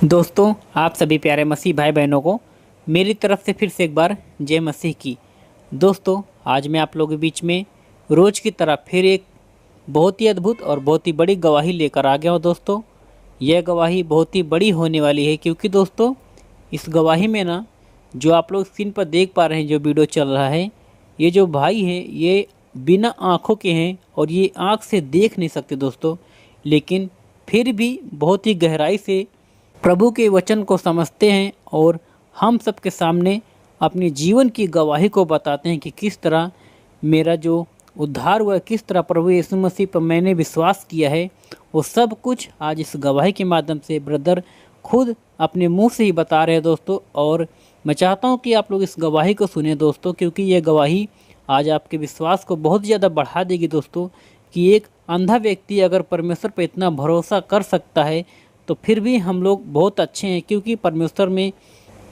दोस्तों, आप सभी प्यारे मसीह भाई बहनों को मेरी तरफ से फिर से एक बार जय मसीह की। दोस्तों, आज मैं आप लोगों के बीच में रोज़ की तरह फिर एक बहुत ही अद्भुत और बहुत ही बड़ी गवाही लेकर आ गया हूँ। दोस्तों, यह गवाही बहुत ही बड़ी होने वाली है, क्योंकि दोस्तों इस गवाही में ना, जो आप लोग स्क्रीन पर देख पा रहे हैं, जो वीडियो चल रहा है, ये जो भाई हैं ये बिना आँखों के हैं और ये आँख से देख नहीं सकते दोस्तों, लेकिन फिर भी बहुत ही गहराई से प्रभु के वचन को समझते हैं और हम सबके सामने अपने जीवन की गवाही को बताते हैं कि किस तरह मेरा जो उद्धार हुआ, किस तरह प्रभु यीशु मसीह पर मैंने विश्वास किया है। वो सब कुछ आज इस गवाही के माध्यम से ब्रदर खुद अपने मुंह से ही बता रहे हैं दोस्तों। और मैं चाहता हूं कि आप लोग इस गवाही को सुने दोस्तों, क्योंकि ये गवाही आज आपके विश्वास को बहुत ज़्यादा बढ़ा देगी दोस्तों। कि एक अंधा व्यक्ति अगर परमेश्वर पर इतना भरोसा कर सकता है तो फिर भी हम लोग बहुत अच्छे हैं, क्योंकि परमेश्वर में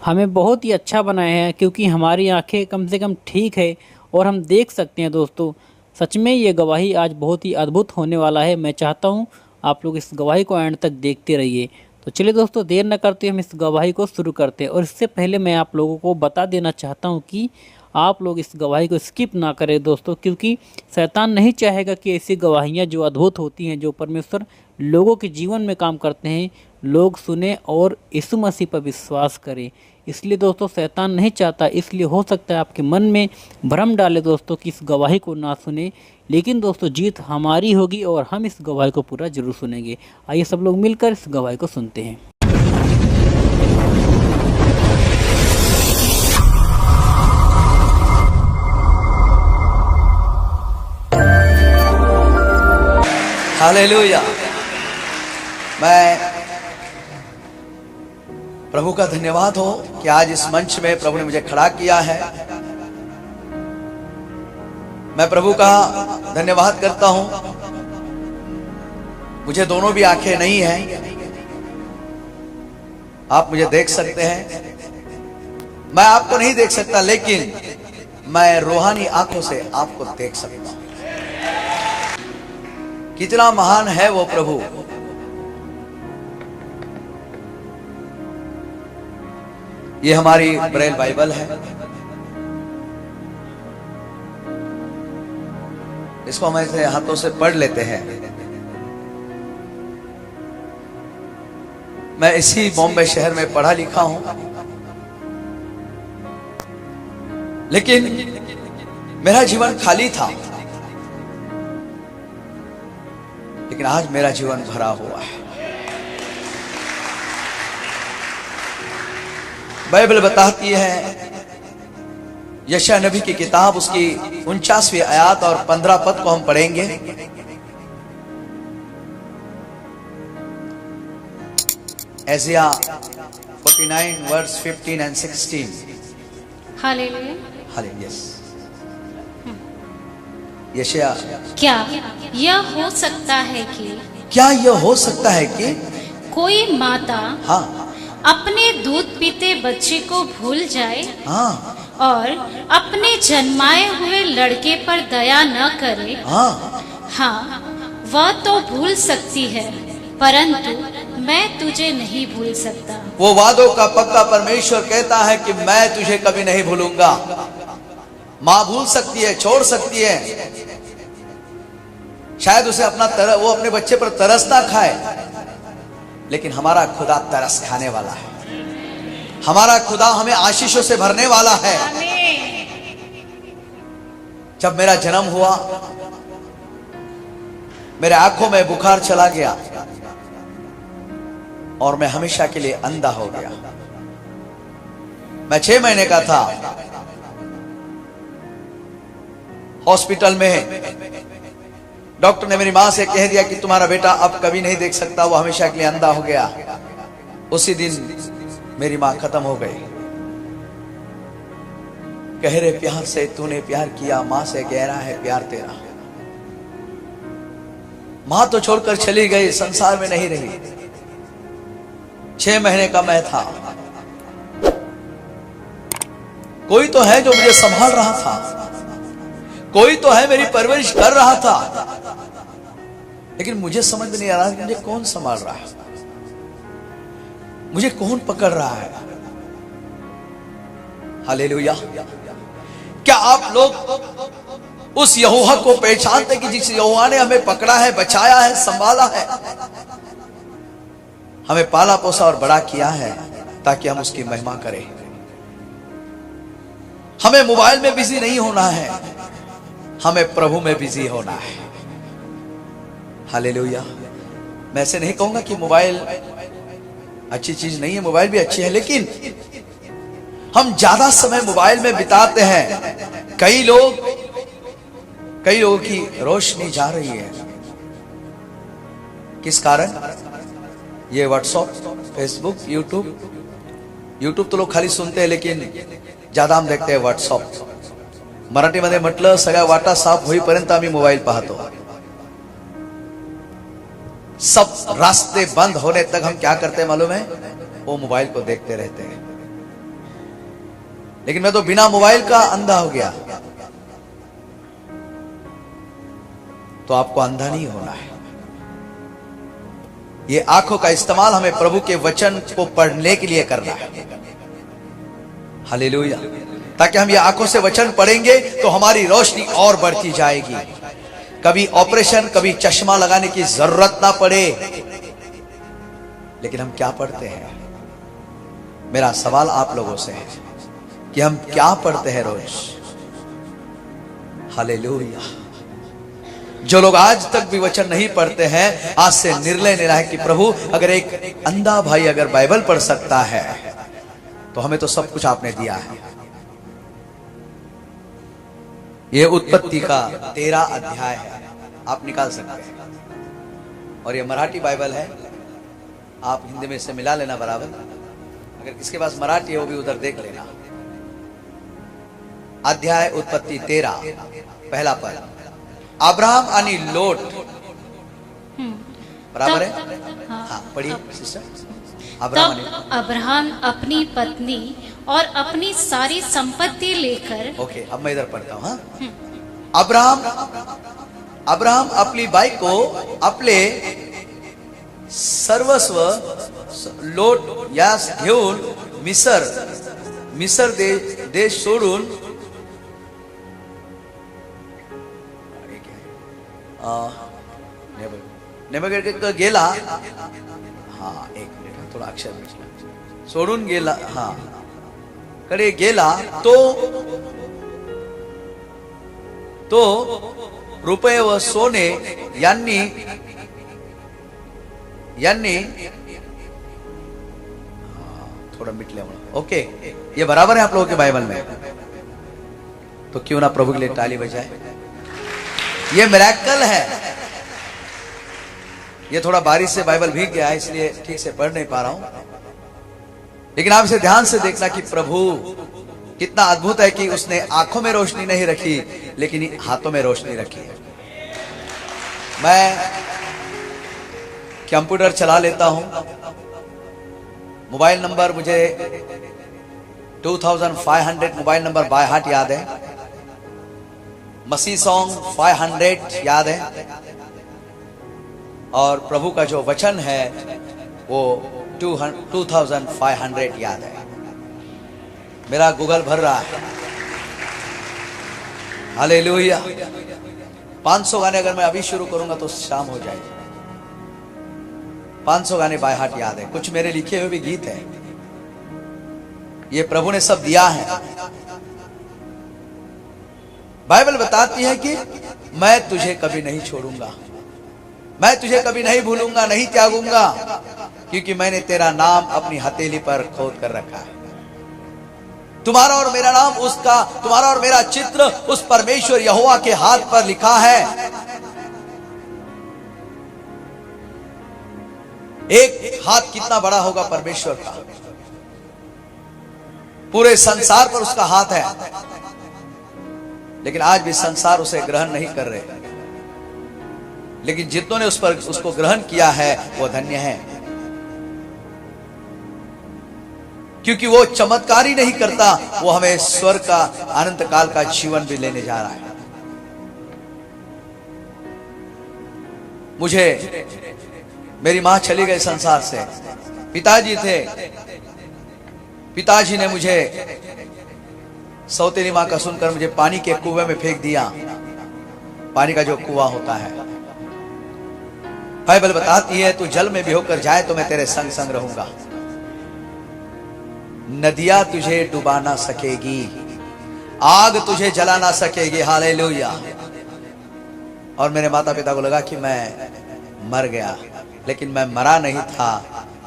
हमें बहुत ही अच्छा बनाया है, क्योंकि हमारी आंखें कम से कम ठीक है और हम देख सकते हैं दोस्तों। सच में ये गवाही आज बहुत ही अद्भुत होने वाला है। मैं चाहता हूँ आप लोग इस गवाही को एंड तक देखते रहिए। तो चलिए दोस्तों, देर न करते हम इस गवाही को शुरू करते हैं। और इससे पहले मैं आप लोगों को बता देना चाहता हूँ कि आप लोग इस गवाही को स्किप ना करें दोस्तों, क्योंकि शैतान नहीं चाहेगा कि ऐसी गवाहियाँ जो अद्भुत होती हैं, जो परमेश्वर लोगों के जीवन में काम करते हैं, लोग सुने और यीशु मसीह पर विश्वास करें। इसलिए दोस्तों शैतान नहीं चाहता, इसलिए हो सकता है आपके मन में भ्रम डाले दोस्तों कि इस गवाही को ना सुने, लेकिन दोस्तों जीत हमारी होगी और हम इस गवाही को पूरा जरूर सुनेंगे। आइए सब लोग मिलकर इस गवाही को सुनते हैं। हालेलुया। मैं प्रभु का धन्यवाद हो कि आज इस मंच में प्रभु ने मुझे खड़ा किया है। मैं प्रभु का धन्यवाद करता हूं। मुझे दोनों भी आंखें नहीं हैं, आप मुझे देख सकते हैं, मैं आपको नहीं देख सकता, लेकिन मैं रूहानी आंखों से आपको देख सकता हूं। कितना महान है वो प्रभु। ये हमारी ब्रेल बाइबल है। इसको हम ऐसे हाथों से पढ़ लेते हैं। मैं इसी बॉम्बे शहर में पढ़ा लिखा हूं, लेकिन मेरा जीवन खाली था, लेकिन आज मेरा जीवन भरा हुआ है। बाइबल बताती है, यशायाह नबी की किताब उसकी 49वीं आयत और 15 पद को हम पढ़ेंगे। Isaiah 49 verse 15 and 16। Hallelujah. Hallelujah. यशायाह, क्या यह हो सकता है कि क्या यह हो सकता है कि कोई माता हाँ अपने दूध पीते बच्चे को भूल जाए हाँ और अपने जन्माए हुए लड़के पर दया न करे? हाँ, वह तो भूल सकती है, परंतु मैं तुझे नहीं भूल सकता। वो वादों का पक्का परमेश्वर कहता है कि मैं तुझे कभी नहीं भूलूंगा। माँ भूल सकती है, छोड़ सकती है, शायद उसे वो अपने बच्चे पर तरस ना खाए, लेकिन हमारा खुदा तरस खाने वाला है। हमारा खुदा हमें आशीषों से भरने वाला है। जब मेरा जन्म हुआ, मेरे आंखों में बुखार चला गया और मैं हमेशा के लिए अंधा हो गया। मैं 6 महीने का था। हॉस्पिटल में डॉक्टर ने मेरी मां से कह दिया कि तुम्हारा बेटा अब कभी नहीं देख सकता, वो हमेशा के लिए अंधा हो गया। उसी दिन मेरी मां खत्म हो गई। गहरे प्यार से तूने प्यार किया, मां से गहरा है प्यार तेरा। मां तो छोड़कर चली गई, संसार में नहीं रही। 6 महीने का मैं था। कोई तो है जो मुझे संभाल रहा था, कोई तो है मेरी परवरिश कर रहा था, लेकिन मुझे समझ में नहीं आ रहा कि मुझे कौन संभाल रहा है। मुझे कौन पकड़ रहा है? हालेलुया। क्या आप लोग उस यहोवा को पहचानते कि जिस यहोवा ने हमें पकड़ा है, बचाया है, संभाला है, हमें पाला पोसा और बड़ा किया है ताकि हम उसकी महिमा करें? हमें मोबाइल में बिजी नहीं होना है, हमें प्रभु में बिजी होना है। हालेलुया। मैं ऐसे नहीं कहूंगा कि मोबाइल अच्छी चीज नहीं है, मोबाइल भी अच्छी है, लेकिन हम ज्यादा समय मोबाइल में बिताते हैं। कई लोगों की रोशनी जा रही है। किस कारण? ये व्हाट्सएप, फेसबुक, यूट्यूब तो लोग खाली सुनते हैं, लेकिन ज्यादा हम देखते हैं व्हाट्सएप। मराठीमध्ये म्हटलं सगळ्या वाटा साफ होईपर्यंत आम्ही मोबाईल पाहतो। सब रास्ते बंद होने तक हम क्या करते हैं मालूम है? वो मोबाइल को देखते रहते हैं। लेकिन मैं तो बिना मोबाइल का अंधा हो गया। तो आपको अंधा नहीं होना है। ये आंखों का इस्तेमाल हमें प्रभु के वचन को पढ़ने के लिए करना है। हालेलुया। ताकि हम ये आंखों से वचन पढ़ेंगे तो हमारी रोशनी और बढ़ती जाएगी। कभी ऑपरेशन, कभी चश्मा लगाने की जरूरत ना पड़े। लेकिन हम क्या पढ़ते हैं? मेरा सवाल आप लोगों से है कि हम क्या पढ़ते हैं रोज? हालेलुया। जो लोग आज तक भी वचन नहीं पढ़ते हैं, आज से निर्णय लेना है कि प्रभु, अगर एक अंधा भाई अगर बाइबल पढ़ सकता है तो हमें तो सब कुछ आपने दिया है। यह उत्पत्ति का 13 अध्याय है, आप निकाल सकते हैं। और यह मराठी बाइबल है, आप हिंदी में इसे मिला लेना बराबर। अगर किसके पास मराठी है वो भी उधर देख लेना। अध्याय उत्पत्ति 13, पहला पद। अब्राहम आणि लोट, बराबर है? हाँ, पढ़िए सिस्टर। तब अब्राहम अपनी पत्नी और अपनी सारी संपत्ति लेकर, ओके, अब मैं इधर पढ़ता हूं। हाँ, अब्राहम अपनी बाई को आपले सर्वस्व लोट यास घेऊन मिसर देश सोडून नेबुकदनेस्सर गेला। हाँ, एक मिनिट, थोड़ा अक्षर सोडून गेला, हाँ, कडे गेला तो रुपये व सोने यांनी थोड़ा मिटले। ओके, ये बराबर है आप लोगों के बाइबल में? तो क्यों ना प्रभु के लिए ताली बजाए। ये मिरेकल है। ये थोड़ा बारिश से बाइबल भीग गया है, इसलिए ठीक से पढ़ नहीं पा रहा हूं। लेकिन आप इसे ध्यान से देखना कि प्रभु कितना अद्भुत है कि उसने आंखों में रोशनी नहीं रखी, लेकिन हाथों में रोशनी रखी है। मैं कंप्यूटर चला लेता हूं। मोबाइल नंबर मुझे 2500 मोबाइल नंबर बाय हार्ट याद है। मसीह सॉन्ग 500 याद है। और प्रभु का जो वचन है वो 2500 याद है। मेरा गूगल भर रहा है। हालेलुया। 500 गाने अगर मैं अभी शुरू करूंगा तो शाम हो जाएगी। 500 गाने बाय हार्ट याद है। कुछ मेरे लिखे हुए भी गीत है। ये प्रभु ने सब दिया है। बाइबल बताती है कि मैं तुझे कभी नहीं छोड़ूंगा, मैं तुझे कभी नहीं भूलूंगा, नहीं त्यागूंगा, क्योंकि मैंने तेरा नाम अपनी हथेली पर खोद कर रखा है। तुम्हारा और मेरा नाम उसका, तुम्हारा और मेरा चित्र उस परमेश्वर यहोवा के हाथ पर लिखा है। एक हाथ कितना बड़ा होगा परमेश्वर का? पूरे संसार पर उसका हाथ है। लेकिन आज भी संसार उसे ग्रहण नहीं कर रहे। लेकिन जितनों ने उसको ग्रहण किया है वो धन्य है, क्योंकि वो चमत्कार ही नहीं करता, वो हमें स्वर्ग का अनंत काल का जीवन भी लेने जा रहा है। मुझे मेरी मां चली गई संसार से, पिताजी थे, पिताजी ने मुझे सौतेली मां का सुनकर मुझे पानी के कुएं में फेंक दिया। पानी का जो कुआं होता है, बाइबल बताती है तू जल में भी होकर जाए तो मैं तेरे संग संग रहूंगा। नदियां तुझे डुबा ना सकेगी, आग तुझे जला ना सकेगी। हालेलुया। और मेरे माता पिता को लगा कि मैं मर गया, लेकिन मैं मरा नहीं था।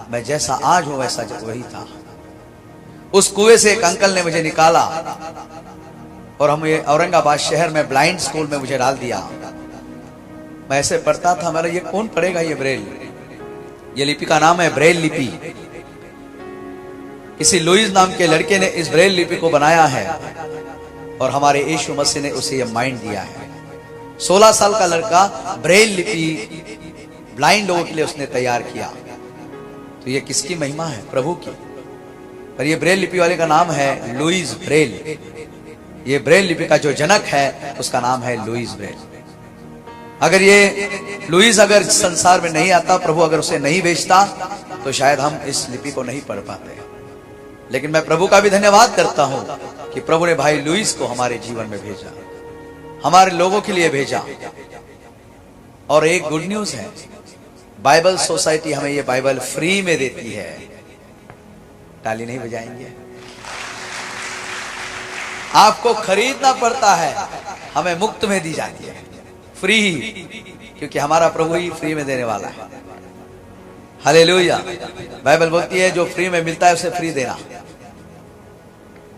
मैं जैसा आज हूं वैसा वही था। उस कुएं से एक अंकल ने मुझे निकाला और हम ये औरंगाबाद शहर में ब्लाइंड स्कूल में मुझे डाल दिया। मैं ऐसे पढ़ता था, मेरा ये कौन पढ़ेगा ये ब्रेल, ये लिपि का नाम है ब्रेल लिपि। किसी लुइस नाम के लड़के ने इस ब्रेल लिपि को बनाया है और हमारे यीशु मसीह ने उसे ये माइंड दिया है। 16 साल का लड़का ब्रेल लिपि ब्लाइंड लोगों के लिए उसने तैयार किया। तो ये किसकी महिमा है? प्रभु की। पर ये ब्रेल लिपि वाले का नाम है लुइस ब्रेल। ये ब्रेल लिपि का जो जनक है उसका नाम है लुइस ब्रेल। अगर ये लुइस अगर संसार में नहीं आता, प्रभु अगर उसे नहीं भेजता, तो शायद हम इस लिपि को नहीं पढ़ पाते। लेकिन मैं प्रभु का भी धन्यवाद करता हूं कि प्रभु ने भाई लुइस को हमारे जीवन में भेजा, हमारे लोगों के लिए भेजा। और एक गुड न्यूज है, बाइबल सोसाइटी हमें ये बाइबल फ्री में देती है। ताली नहीं बजाएंगे? आपको खरीदना पड़ता है, हमें मुफ्त में दी जाती है, फ्री, क्योंकि हमारा प्रभु ही फ्री में देने वाला है। हालेलुया। बाइबल बोलती है जो फ्री में मिलता है उसे फ्री देना।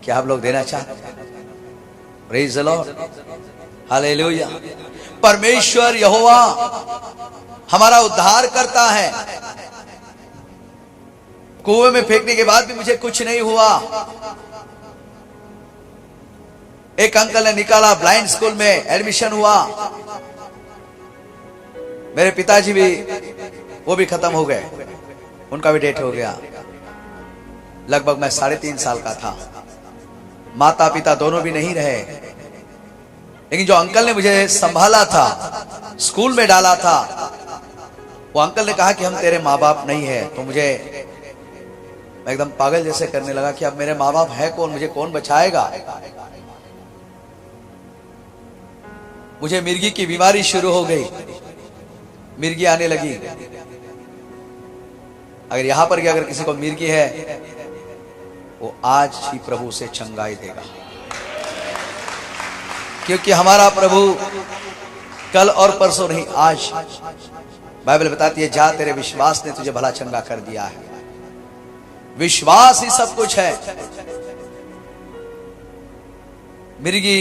क्या आप लोग देना चाहते हैं? Praise the Lord. हालेलुया। परमेश्वर यहोवा हमारा उद्धार करता है। कुएं में फेंकने के बाद भी मुझे कुछ नहीं हुआ। एक अंकल ने निकाला, ब्लाइंड स्कूल में एडमिशन हुआ। मेरे पिताजी भी, वो भी खत्म हो गए, उनका भी डेथ हो गया। लगभग मैं 3.5 साल का था। माता पिता दोनों भी नहीं रहे। लेकिन जो अंकल ने मुझे संभाला था, स्कूल में डाला था, वो अंकल ने कहा कि हम तेरे माँ बाप नहीं है। तो मुझे मैं एकदम पागल जैसे करने लगा कि अब मेरे माँ बाप है कौन, मुझे कौन बचाएगा। मुझे मिर्गी की बीमारी शुरू हो गई, मिर्गी आने लगी। अगर यहां पर अगर किसी को मिर्गी है, वो आज ही प्रभु से चंगाई देगा, क्योंकि हमारा प्रभु कल और परसों नहीं, आज। बाइबल बताती है जा तेरे विश्वास ने तुझे भला चंगा कर दिया है। विश्वास ही सब कुछ है। मिर्गी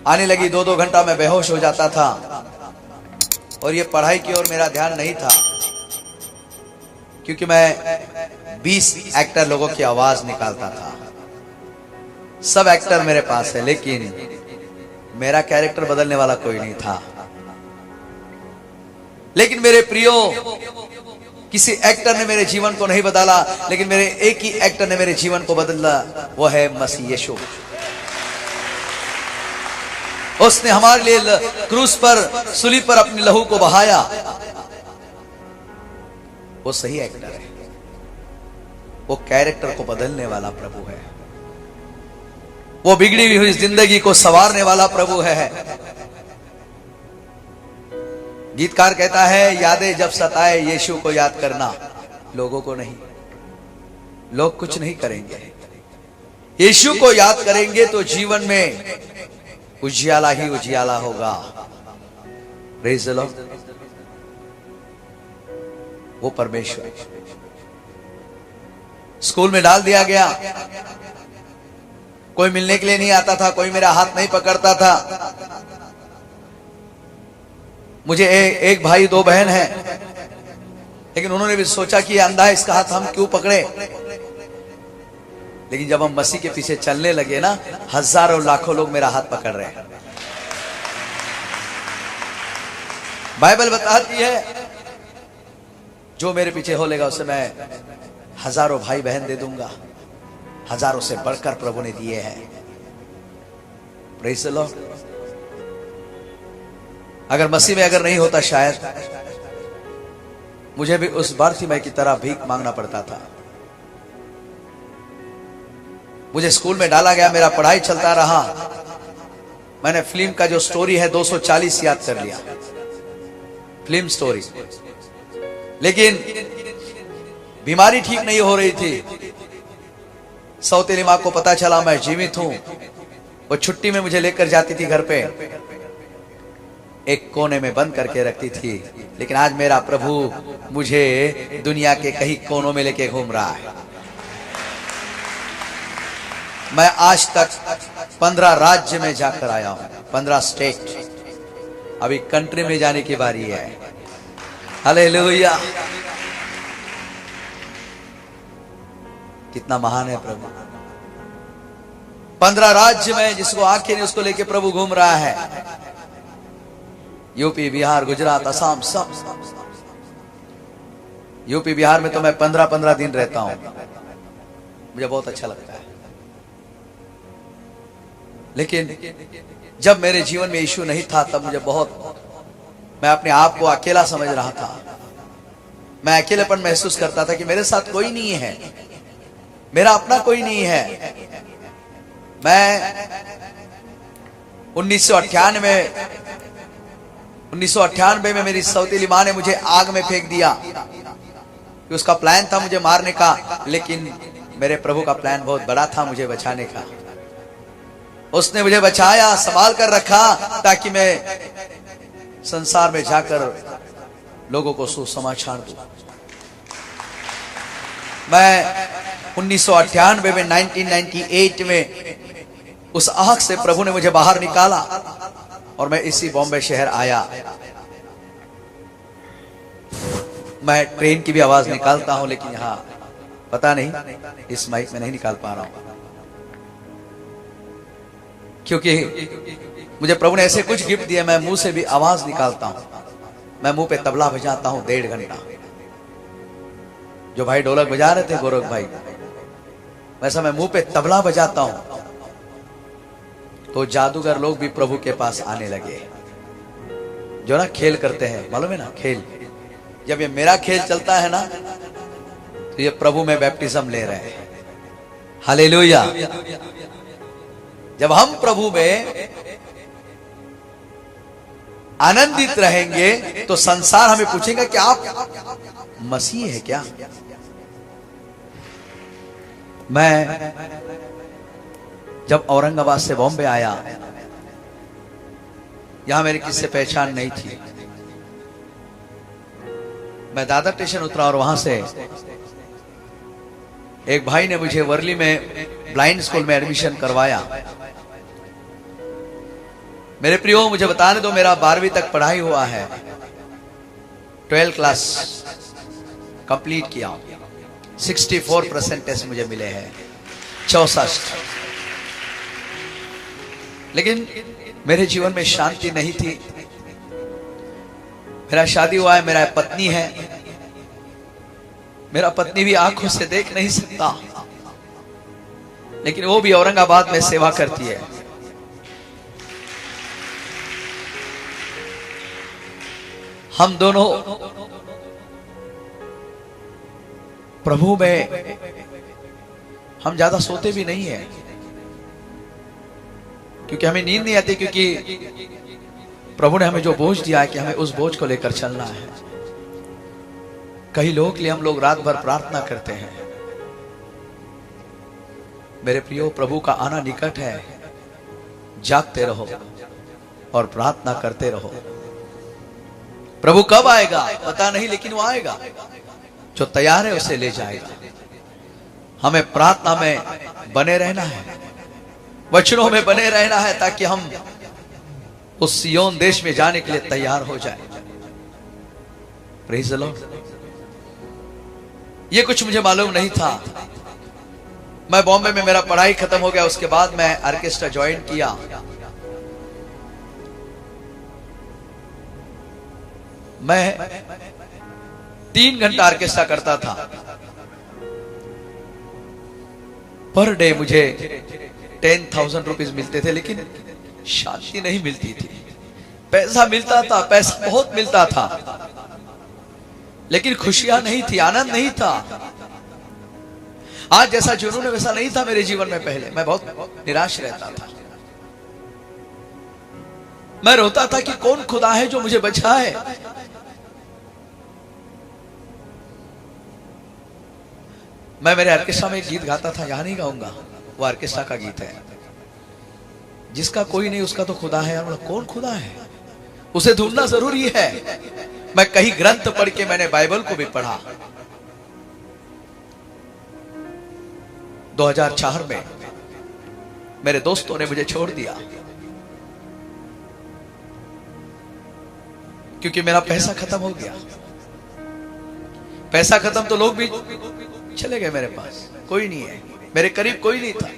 आने लगी, 2-2 घंटा मैं बेहोश हो जाता था और ये पढ़ाई की ओर मेरा ध्यान नहीं था, क्योंकि मैं 20 एक्टर लोगों की आवाज निकालता था। सब एक्टर मेरे पास है, लेकिन मेरा कैरेक्टर बदलने वाला कोई नहीं था। लेकिन मेरे प्रियो, किसी एक्टर ने मेरे जीवन को नहीं बदला, लेकिन मेरे एक ही एक्टर ने मेरे जीवन को बदला, वो है मसीह यीशु। उसने हमारे लिए क्रूस पर, सूली पर अपनी लहू को बहाया। वो सही एक्टर है, वो कैरेक्टर को बदलने वाला प्रभु है, वो बिगड़ी हुई जिंदगी को संवारने वाला प्रभु है। गीतकार कहता है यादें जब सताए यीशु को याद करना, लोगों को नहीं। लोग कुछ नहीं करेंगे, यीशु को याद करेंगे तो जीवन में उजियाला ही उजियाला होगा। Praise the Lord. वो परमेश्वर। स्कूल में डाल दिया गया, कोई मिलने के लिए नहीं आता था, कोई मेरा हाथ नहीं पकड़ता था। मुझे एक भाई 2 बहन है, लेकिन उन्होंने भी सोचा कि अंधा है, इसका हाथ हम क्यों पकड़े। लेकिन जब हम मसीह के पीछे चलने लगे ना, हजारों लाखों लोग मेरा हाथ पकड़ रहे हैं। बाइबल बताती है जो मेरे पीछे हो लेगा उसे मैं हजारों भाई बहन दे दूंगा। हजारों से बढ़कर प्रभु ने दिए हैं। Praise the Lord. अगर मसीह में अगर नहीं होता, शायद मुझे भी उस बारतिमै की तरह भीख मांगना पड़ता था। मुझे स्कूल में डाला गया, मेरा पढ़ाई चलता रहा। मैंने फिल्म का जो स्टोरी है 240 याद कर लिया, फिल्म स्टोरी। लेकिन बीमारी ठीक नहीं हो रही थी। सौतेली मां को पता चला मैं जीवित हूं। वो छुट्टी में मुझे लेकर जाती थी घर पे, एक कोने में बंद करके रखती थी। लेकिन आज मेरा प्रभु मुझे दुनिया के कई कोनों में लेके घूम रहा है। मैं आज तक 15 राज्य में जाकर आया हूं, 15 स्टेट। अभी कंट्री में जाने की बारी है। हालेलुया। कितना महान है प्रभु। 15 राज्य में जिसको आंखें नहीं उसको लेके प्रभु घूम रहा है। यूपी, बिहार, गुजरात, असम, सब। यूपी बिहार में तो मैं 15-15 दिन रहता हूं, मुझे बहुत अच्छा लगता है। लेकिन जब मेरे जीवन में यीशु नहीं था तब मुझे मैं अपने आप को अकेला समझ रहा था। मैं अकेलेपन महसूस करता था कि मेरे साथ कोई नहीं है, मेरा अपना कोई नहीं है। मैं 1998 में मेरी सौतेली मां ने मुझे आग में फेंक दिया। कि उसका प्लान था मुझे मारने का, लेकिन मेरे प्रभु का प्लान बहुत बड़ा था मुझे बचाने का। उसने मुझे बचाया, संभाल कर रखा, ताकि मैं संसार में जाकर लोगों को सुसमाचार दूं। मैं 1998 में 1998 में उस आग से प्रभु ने मुझे बाहर निकाला और मैं इसी बॉम्बे शहर आया। मैं ट्रेन की भी आवाज निकालता हूं, लेकिन यहां पता नहीं इस माइक में नहीं निकाल पा रहा हूं, क्योंकि मुझे प्रभु ने ऐसे कुछ गिफ्ट दिए, मैं मुंह से भी आवाज निकालता हूं। मैं मुंह पे तबला बजाता हूं 1.5 घंटा। जो भाई ढोलक बजा रहे थे गोरख भाई, वैसा मैं मुंह पे तबला बजाता हूं। तो जादूगर लोग भी प्रभु के पास आने लगे, जो ना खेल करते हैं, मालूम है ना, खेल। जब ये मेरा खेल चलता है ना, तो ये प्रभु में बैप्टिज्म ले रहे हैं। हालेलुया। जब हम प्रभु में आनंदित रहेंगे तो संसार हमें पूछेगा कि आप मसीह है क्या। मैं जब औरंगाबाद से बॉम्बे आया, यहां मेरी किसी से पहचान नहीं थी। मैं दादर स्टेशन उतरा और वहां से एक भाई ने मुझे वर्ली में ब्लाइंड स्कूल में एडमिशन करवाया। मेरे प्रियो, मुझे बताने दो, मेरा 12वीं तक पढ़ाई हुआ है, 12th क्लास कंप्लीट किया। 64% मुझे मिले हैं, 64। लेकिन मेरे जीवन में शांति नहीं थी। मेरा शादी हुआ है, मेरा पत्नी है। मेरा पत्नी भी आंखों से देख नहीं सकता, लेकिन वो भी औरंगाबाद में सेवा करती है। हम दोनों प्रभु में हम ज्यादा सोते भी नहीं है, क्योंकि हमें नींद नहीं आती, क्योंकि प्रभु ने हमें जो बोझ दिया है कि हमें उस बोझ को लेकर चलना है। कई लोगों के लिए हम लोग रात भर प्रार्थना करते हैं। मेरे प्रियो, प्रभु का आना निकट है। जागते रहो और प्रार्थना करते रहो। प्रभु कब आएगा पता नहीं, लेकिन वो आएगा। जो तैयार है उसे ले जाएगा। हमें प्रार्थना में बने रहना है, वचनों में बने रहना है, ताकि हम उस सियोन देश में जाने के लिए तैयार हो जाए। Praise the Lord. ये कुछ मुझे मालूम नहीं था। मैं बॉम्बे में, मेरा पढ़ाई खत्म हो गया, उसके बाद मैं ऑर्केस्ट्रा ज्वाइन किया। मैं 3 घंटा ऑर्केस्ट्रा करता था। पर डे मुझे 10,000 रुपीज मिलते थे, लेकिन शांति नहीं मिलती थी। पैसा मिलता था, पैसा बहुत मिलता था, लेकिन खुशियां नहीं थी, आनंद नहीं था। आज जैसा जुनून है वैसा नहीं था मेरे जीवन में। पहले मैं बहुत निराश रहता था। मैं रोता था कि कौन खुदा है जो मुझे बचाए। मैं मेरे ऑर्केस्ट्रा में एक गीत गाता था, यहां नहीं गाऊंगा, वो ऑर्केस्ट्रा का गीत है। जिसका कोई नहीं उसका तो खुदा है। और कौन खुदा है, उसे ढूंढना जरूरी है। मैं कई ग्रंथ पढ़ के, मैंने बाइबल को भी पढ़ा। 2004 में मेरे दोस्तों ने मुझे छोड़ दिया, क्योंकि मेरा पैसा खत्म हो गया। पैसा खत्म तो लोग भी चले गए, मेरे पास कोई नहीं है, मेरे करीब कोई नहीं था।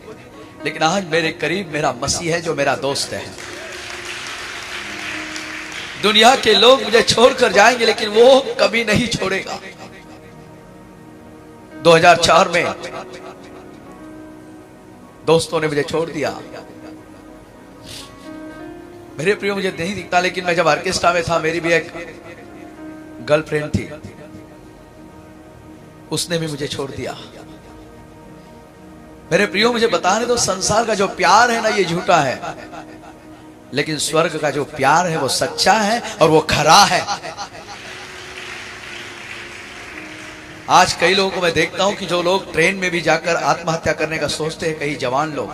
लेकिन आज मेरे करीब मेरा मसीह है जो मेरा दोस्त है। दुनिया के लोग मुझे छोड़कर जाएंगे लेकिन वो कभी नहीं छोड़ेगा। 2004 में दोस्तों ने मुझे छोड़ दिया। मेरे प्रियो मुझे नहीं दिखता, लेकिन मैं जब ऑर्केस्ट्रा में था, मेरी भी एक गर्लफ्रेंड थी, उसने भी मुझे छोड़ दिया। मेरे प्रियो मुझे बताने दो, संसार का जो प्यार है ना, ये झूठा है, लेकिन स्वर्ग का जो प्यार है वो सच्चा है और वो खरा है। आज कई लोगों को मैं देखता हूं कि जो लोग ट्रेन में भी जाकर आत्महत्या करने का सोचते हैं, कई जवान लोग।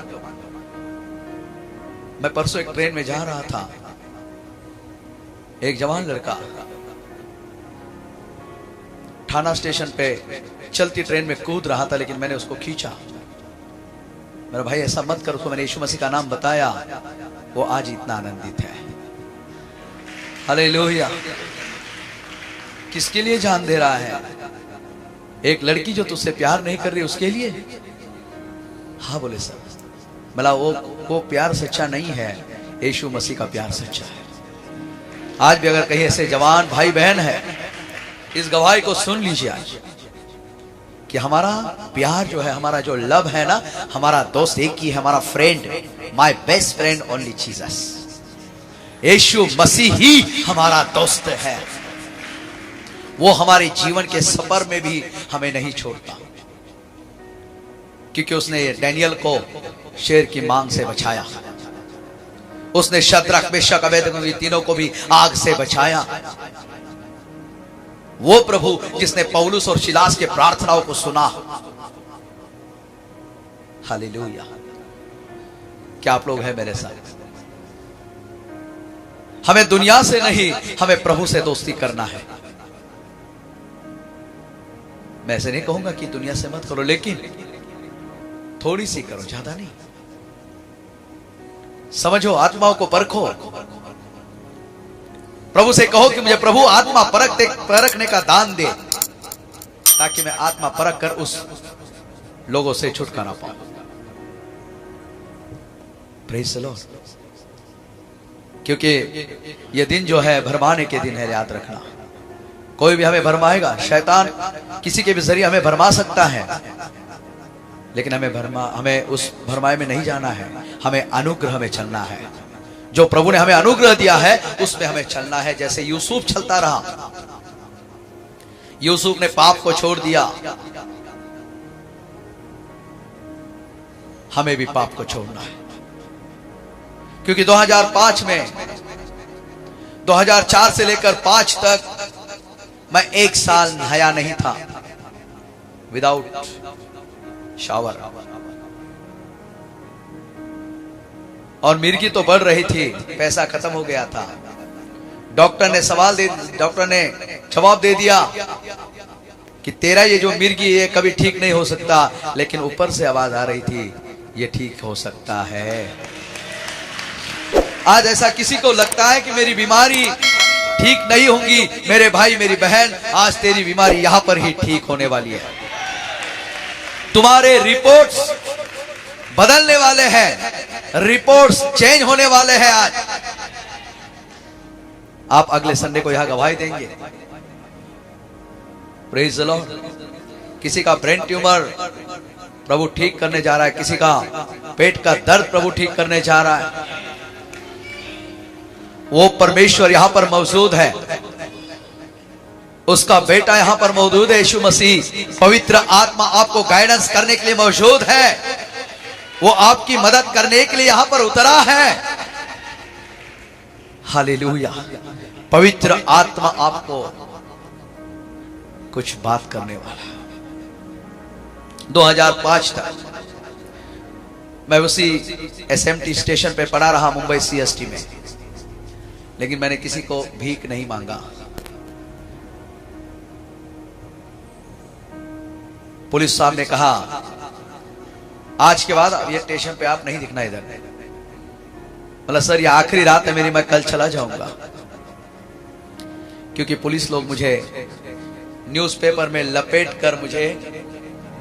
मैं परसों एक ट्रेन में जा रहा था, एक जवान लड़का थाना स्टेशन पे चलती ट्रेन में कूद रहा था, लेकिन मैंने उसको खींचा। मेरा भाई ऐसा मत कर, उसको मैंने यीशु मसीह का नाम बताया, वो आज इतना आनंदित है। हालेलुया। किसके लिए जान दे रहा है? एक लड़की जो तुझसे प्यार नहीं कर रही उसके लिए? हाँ बोले सर। भला वो प्यार सच्चा नहीं है, यीशु मसीह का प्यार सच्चा है। आज भी अगर कहीं ऐसे जवान भाई बहन है, इस गवाही को सुन लीजिए आज, कि हमारा प्यार जो है, हमारा जो लव है ना, हमारा दोस्त एक ही है, हमारा friend, my best friend only Jesus. यीशु मसीह ही हमारा दोस्त है। वो हमारे जीवन के सफर में भी हमें नहीं छोड़ता, क्योंकि उसने डैनियल को शेर की मांग से बचाया। उसने शद्रक मेशक अबेदनगो तीनों को भी आग से बचाया। वो प्रभु जिसने पौलुस और सिलास के प्रार्थनाओं को सुना। हालेलुया। क्या आप लोग हैं मेरे साथ? हमें दुनिया से नहीं, हमें प्रभु से दोस्ती करना है। मैं ऐसे नहीं कहूंगा कि दुनिया से मत करो, लेकिन थोड़ी सी करो, ज्यादा नहीं। समझो, आत्माओं को परखो। प्रभु से कहो कि मुझे प्रभु आत्मा परखने का दान दे, ताकि मैं आत्मा परख कर उस लोगों से छुटकारा पाऊं। Praise the Lord. क्योंकि ये दिन जो है भरमाने के दिन है, याद रखना। कोई भी हमें भरमाएगा, शैतान किसी के भी जरिए हमें भरमा सकता है, लेकिन हमें उस भरमाए में नहीं जाना है। हमें अनुग्रह में चलना है। जो प्रभु ने हमें अनुग्रह दिया है उसमें हमें चलना है। जैसे यूसुफ चलता रहा, यूसुफ ने पाप को छोड़ दिया, हमें भी पाप को छोड़ना है। क्योंकि 2005 में 2004 से लेकर 5 तक मैं 1 साल नहाया नहीं था, विदाउट शावर। और मिर्गी तो बढ़ रही थी, पैसा खत्म हो गया था। डॉक्टर ने जवाब दे दिया कि तेरा ये जो मिर्गी है कभी ठीक नहीं हो सकता, लेकिन ऊपर से आवाज आ रही थी, ये ठीक हो सकता है। आज ऐसा किसी को लगता है कि मेरी बीमारी ठीक नहीं होगी, मेरे भाई मेरी बहन, आज तेरी बीमारी यहां पर ही ठीक होने वाली है। तुम्हारे रिपोर्ट्स बदलने वाले हैं, रिपोर्ट्स चेंज होने वाले हैं। आज आप अगले संडे को यहां गवाही देंगे। Praise the Lord. किसी का ब्रेन ट्यूमर प्रभु ठीक करने जा रहा है, किसी का पेट का दर्द प्रभु ठीक करने जा रहा है। वो परमेश्वर यहां पर मौजूद है। उसका बेटा यहां पर मौजूद है, यीशु मसीह। पवित्र आत्मा आपको गाइडेंस करने के लिए मौजूद है, वो आपकी मदद करने के लिए यहां पर उतरा है। हालेलुया। पवित्र आत्मा आपको कुछ बात करने वाला है। 2005 तक मैं उसी SMT स्टेशन पे पड़ा रहा, मुंबई CST में, लेकिन मैंने किसी को भीख नहीं मांगा। पुलिस साहब ने कहा आज के बाद अब ये स्टेशन पे आप नहीं दिखना इधर। मतलब सर ये आखिरी रात है मेरी, मैं कल चला जाऊंगा। क्योंकि पुलिस लोग मुझे न्यूज़पेपर में लपेट कर मुझे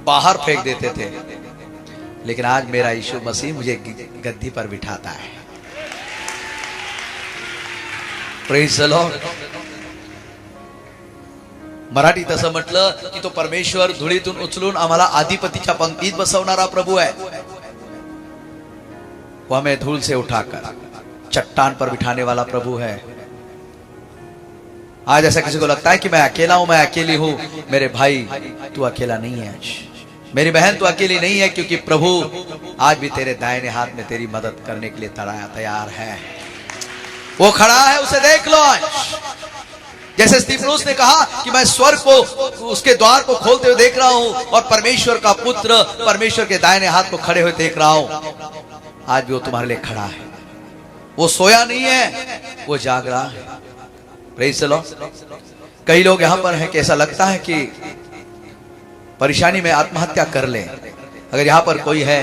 बाहर फेंक देते थे, लेकिन आज मेरा यीशु मसीह मुझे गद्दी पर बिठाता है। Praise the Lord. मराठीत असं म्हटलं की तो परमेश्वर धुळीतून उचलून आम्हाला अधिपतीच्या पंक्तीत बसवणारा प्रभु है। वो हमें धूल से उठाकर चट्टान पर बिठाने वाला प्रभु है। आज ऐसा किसी को लगता है कि मैं अकेला हूं, मैं अकेली हूं, मेरे भाई तू अकेला नहीं है। मेरी बहन तू अकेली नहीं है, क्योंकि प्रभु आज भी तेरे दाहिने हाथ में तेरी मदद करने के लिए तैयार है। वो खड़ा है, उसे देख लो। जैसे स्तिफनुस ने कहा कि मैं स्वर्ग को, उसके द्वार को खोलते हुए देख रहा हूं और परमेश्वर का पुत्र परमेश्वर के दाहिने हाथ को खड़े हुए देख रहा हूं। आज भी वो तुम्हारे लिए खड़ा है। वो सोया नहीं है, वो जाग रहा है। Praise the Lord. कई लोग यहां पर हैं कि ऐसा लगता है कि परेशानी में आत्महत्या कर ले। अगर यहां पर कोई है,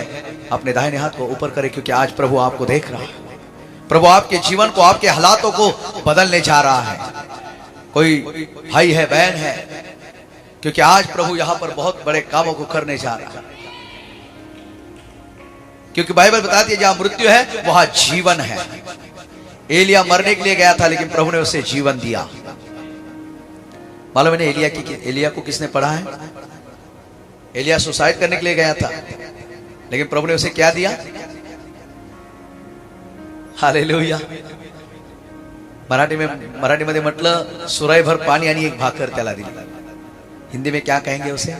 अपने दाहिने हाथ को ऊपर करे, क्योंकि आज प्रभु आपको देख रहा है। प्रभु आपके जीवन को, आपके हालातों को बदलने जा रहा है। कोई भाई है, बहन है, क्योंकि आज प्रभु यहां पर बहुत बड़े कामों को करने जा रहा है। क्योंकि बाइबल बताती है जहां मृत्यु है वहां जीवन है। एलिया मरने के लिए गया था, लेकिन प्रभु ने उसे जीवन दिया। मालूम है एलिया को किसने पढ़ा है? एलिया सुसाइड करने के लिए गया था, लेकिन प्रभु ने उसे क्या दिया? हालेलुया। मराठीमध्ये म्हटलं सुराईभर पाणी आणि एक भाकर त्याला दिली। हिंदी में क्या कहेंगे उसे?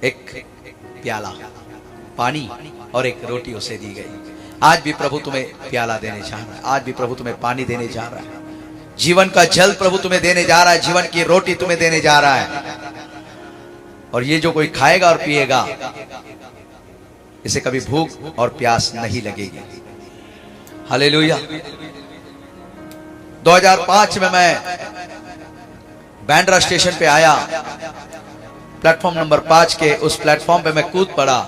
एक प्याला पानी और एक रोटी उसे दी गई। आज भी प्रभु तुम्हें प्याला देने जा रहा है। आज भी प्रभु तुम्हें पानी देने जा रहा है। जीवन का जल प्रभु तुम्हें देने जा रहा है। जीवन की रोटी तुम्हें देने जा रहा है। और ये जो कोई खाएगा और पिएगा, इसे कभी भूख और प्यास नहीं लगेगी। हालेलुया। 2005 में मैं बैंड्रा स्टेशन पे आया। प्लेटफॉर्म नंबर 5 के उस प्लेटफॉर्म पे मैं कूद पड़ा।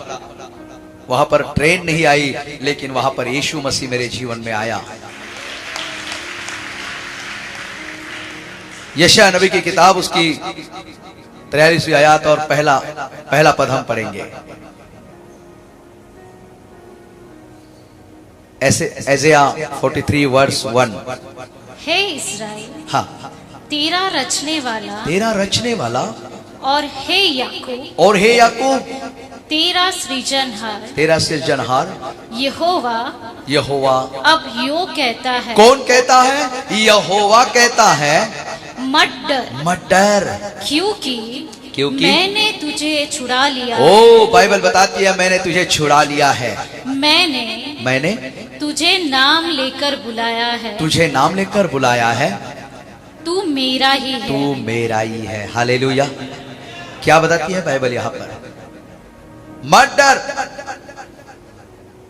वहां पर ट्रेन नहीं आई, लेकिन वहां पर यीशु मसीह मेरे जीवन में आया। यशायाह नबी की किताब, उसकी 43वीं आयत और पहला पद हम पढ़ेंगे। Isaiah 43 verse 1। हे इस्राएल, हाँ, तेरा रचने वाला और हे याकूब तेरा सृजनहार यहोवा अब यो कहता है। कौन कहता है? यहोवा कहता है, मत डर, क्योंकि मैंने तुझे छुड़ा लिया। ओ, बाइबल बताती है मैंने तुझे छुड़ा लिया है। मैंने तुझे नाम लेकर बुलाया है। तू मेरा ही है। हालेलुया। क्या बताती है बाइबल यहां पर? मत डर,